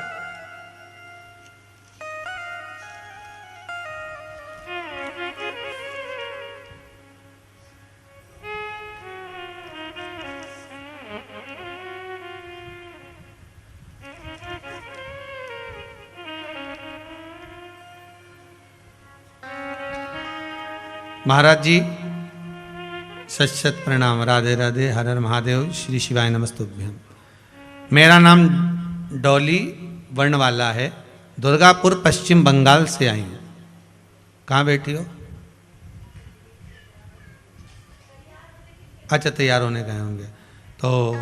महाराज जी सत सत प्रणाम, राधे राधे, हर हर महादेव, श्री शिवाय नमस्तुभ्यम। मेरा नाम डॉली वर्णवाला है, दुर्गापुर पश्चिम बंगाल से आई हूँ। कहाँ बैठी हो? अच्छा, तैयार होने गए होंगे। तो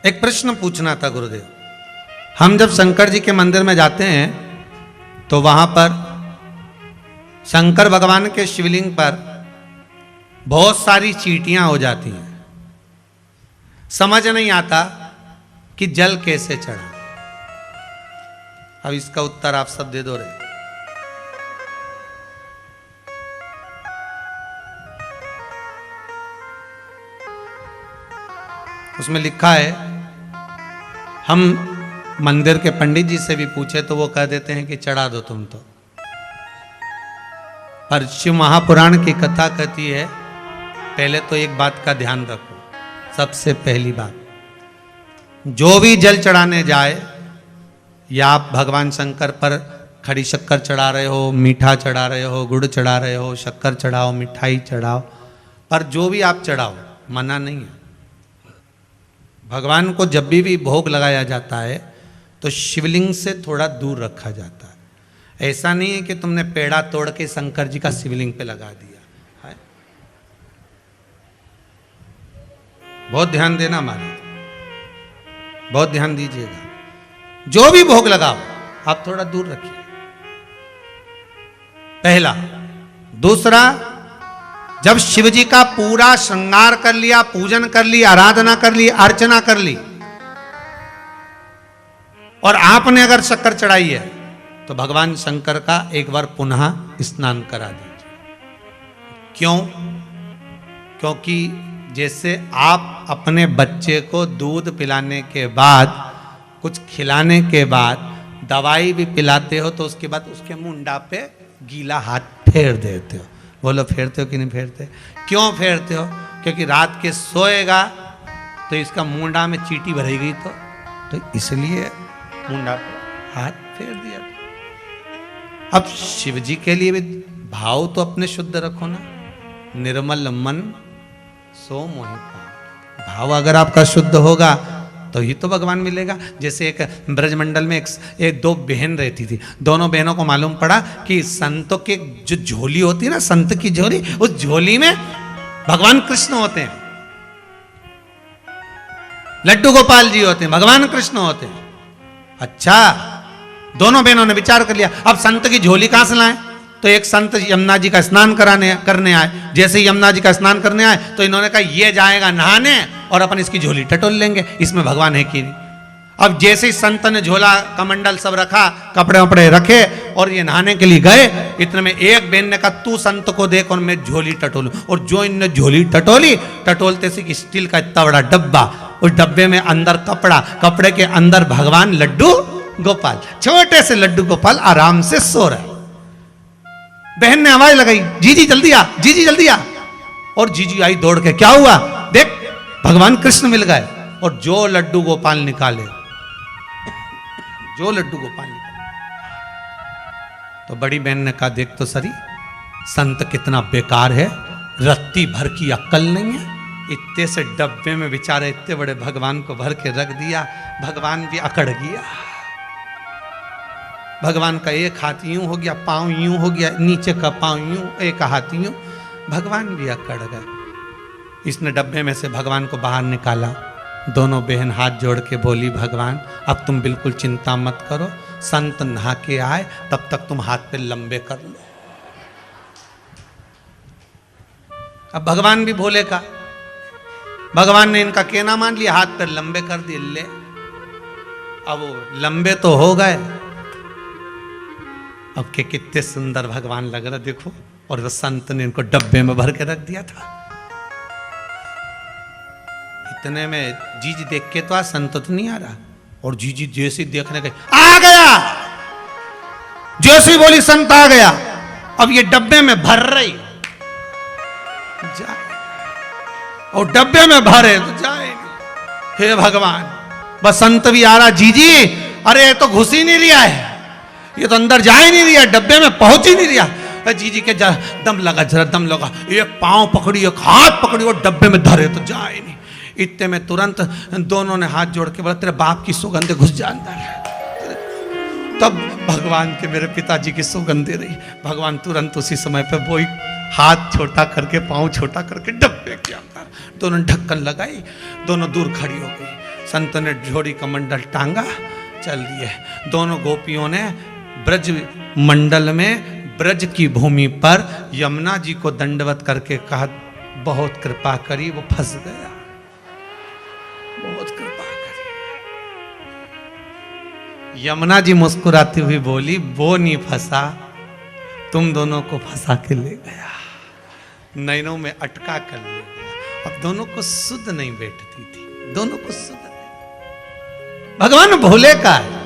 एक प्रश्न पूछना था गुरुदेव। हम जब शंकर जी के मंदिर में जाते हैं तो वहां पर शंकर भगवान के शिवलिंग पर बहुत सारी चींटियां हो जाती हैं। समझ नहीं आता कि जल कैसे चढ़ा। अब इसका उत्तर आप सब दे दो रे। उसमें लिखा है, हम मंदिर के पंडित जी से भी पूछे तो वो कह देते हैं कि चढ़ा दो तुम तो। पर शिव महापुराण की कथा कहती है, पहले तो एक बात का ध्यान रखो। सबसे पहली बात, जो भी जल चढ़ाने जाए, या आप भगवान शंकर पर खड़ी शक्कर चढ़ा रहे हो, मीठा चढ़ा रहे हो, गुड़ चढ़ा रहे हो, शक्कर चढ़ाओ, मिठाई चढ़ाओ, पर जो भी आप चढ़ाओ, मना नहीं है। भगवान को जब भी भोग लगाया जाता है तो शिवलिंग से थोड़ा दूर रखा जाता है। ऐसा नहीं है कि तुमने पेड़ा तोड़ के शंकर जी का शिवलिंग पे लगा दिया है। बहुत ध्यान देना महाराज, बहुत ध्यान दीजिएगा। जो भी भोग लगाओ आप थोड़ा दूर रखिए, पहला। दूसरा, जब शिव जी का पूरा श्रृंगार कर लिया, पूजन कर ली, आराधना कर ली, अर्चना कर ली, और आपने अगर शक्कर चढ़ाई है तो भगवान शंकर का एक बार पुनः स्नान करा दीजिए। क्यों? क्योंकि जैसे आप अपने बच्चे को दूध पिलाने के बाद, कुछ खिलाने के बाद दवाई भी पिलाते हो तो उसके बाद उसके मुंडा पे गीला हाथ फेर देते हो। बोलो, फेरते हो कि नहीं फेरते? क्यों फेरते हो? क्योंकि रात के सोएगा तो इसका मुंडा में चींटी भरेगी, तो इसलिए मुंडा पे हाथ फेर दिया। अब शिव जी के लिए भी भाव तो अपने शुद्ध रखो ना। निर्मल मन सो मोहि पाव। भाव अगर आपका शुद्ध होगा तो ही तो भगवान मिलेगा। जैसे एक ब्रजमंडल में एक दो बहन रहती थी। दोनों बहनों को मालूम पड़ा कि संतों के जो झोली होती है ना, संत की झोली, उस झोली में भगवान कृष्ण होते हैं, लड्डू गोपाल जी होते हैं, भगवान कृष्ण होते हैं। अच्छा, दोनों बहनों ने विचार कर लिया, अब संत की झोली कहां से लाएं? तो एक संत यमुना जी का स्नान करने आए। जैसे यमुना जी का स्नान करने आए तो इन्होंने कहा, ये जाएगा नहाने और अपन इसकी झोली टटोल लेंगे, इसमें भगवान है कि नहीं। अब जैसे ही संत ने झोला कमंडल सब रखा, कपड़े वपड़े रखे और ये नहाने के लिए गए, इतने में एक बहन ने कहा, तू संत को देख और मैं झोली टटोलूं। और जो इनने झोली टटोली, टटोलते से स्टील का इतना बड़ा डब्बा, उस डब्बे में अंदर कपड़ा, कपड़े के अंदर भगवान लड्डू गोपाल, छोटे से लड्डू गोपाल आराम से सो रहा है। बहन ने आवाज लगाई, जीजी जल्दी आ, जीजी जल्दी आ। और जीजी आई दौड़ के, क्या हुआ? देख भगवान कृष्ण मिल गए। और जो लड्डू गोपाल निकाले, जो लड्डू गोपाल निकाले। तो बड़ी बहन ने कहा देख तो सरी, संत कितना बेकार है, रत्ती भर की अक्ल नहीं है, इतने से डब्बे में बेचारे इतने बड़े भगवान को भर के रख दिया, भगवान भी अकड़ गया। भगवान का एक हाथ यूं हो गया, पांव यूं हो गया, नीचे का पांव यूं, एक हाथ यूं, भगवान भी अकड़ गए। इसने डब्बे में से भगवान को बाहर निकाला। दोनों बहन हाथ जोड़ के बोली भगवान अब तुम बिल्कुल चिंता मत करो, संत नहा के आए तब तक तुम हाथ पे लंबे कर लो। अब भगवान भी भोले का, भगवान ने इनका कहना मान लिया, हाथ पे लंबे कर दिए। ले अब वो लंबे तो हो गए, अब के कितने सुंदर भगवान लग रहा देखो। और वो संत ने इनको डब्बे में भर के रख दिया था। इतने में जीजी देख के तो संत तो नहीं आ रहा, और जीजी जैसी देखने गई, आ गया, जैसी बोली संत आ गया। अब ये डब्बे में भर रही, और डब्बे में भरे तो जाए। हे भगवान, बस संत भी आ रहा, जीजी अरे ये तो घुस ही नहीं रिया है, ये तो अंदर जा ही नहीं रिया, डब्बे में पहुंच ही नहीं रिया। जीजी के दम लगा, जरा दम लगा, एक पांव पकड़ी, एक हाथ पकड़ी, और डब्बे में धरे तो जाए नहीं। इतने में तुरंत दोनों ने हाथ जोड़ के बोला तेरे बाप की सुगंध घुस जा अंदर। तब भगवान के मेरे पिताजी की सुगंध रही। भगवान तुरंत उसी समय पे वही हाथ छोटा करके, पांव छोटा करके डब्बे के अंदर दोनों ढक्कन लगाई, दोनों दूर खड़ी हो गई। संत ने झोड़ी का मंडल टांगा, चल दिए। दोनों गोपियों ने ब्रज मंडल में, ब्रज की भूमि पर यमुना जी को दंडवत करके कहा बहुत कृपा करी, वो फंस गया, बहुत कृपा करी। यमुना जी मुस्कुराती हुई बोली वो नहीं फंसा, तुम दोनों को फंसा के ले गया, नैनों में अटका कर ले गया। अब दोनों को सुध नहीं बैठती थी, दोनों को सुध नहीं। भगवान भोले का है,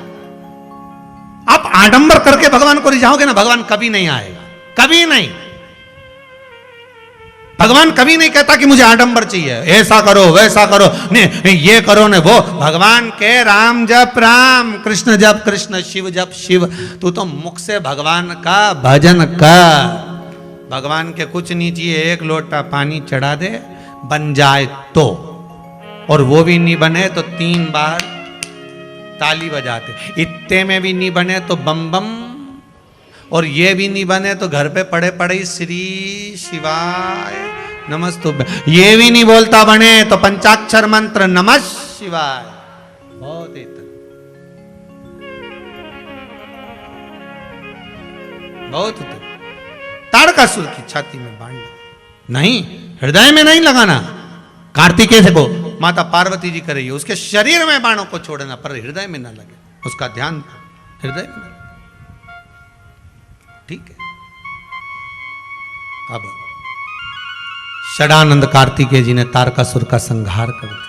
आप आडंबर करके भगवान को रिझाओगे ना, भगवान कभी नहीं आएगा, कभी नहीं। भगवान कभी नहीं कहता कि मुझे आडंबर चाहिए, ऐसा करो वैसा करो, नहीं ये करो ने वो। भगवान के राम जप राम, कृष्ण जप कृष्ण, शिव जप शिव। तू तो मुख से भगवान का भजन कर। भगवान के कुछ नहीं चाहिए, एक लोटा पानी चढ़ा दे, बन जाए तो, और वो भी नहीं बने तो 3 बार ताली बजाते। इतने में भी नहीं बने तो बम बम, और ये भी नहीं बने तो घर पे पड़े पड़े श्री शिवाय नमस्तुभ्यं। ये भी नहीं बोलता बने तो पंचाक्षर मंत्र नमः शिवाय। बहुत इतना, बहुत तारकासुर की छाती में बाण नहीं, हृदय में नहीं लगाना। कार्तिकेय से को माता पार्वती जी कर रही है, उसके शरीर में बाणों को छोड़ना, पर हृदय में ना लगे, उसका ध्यान हृदय में। ठीक है। अब षडानंद कार्तिकेय जी ने तारकासुर का संहार कर दिया।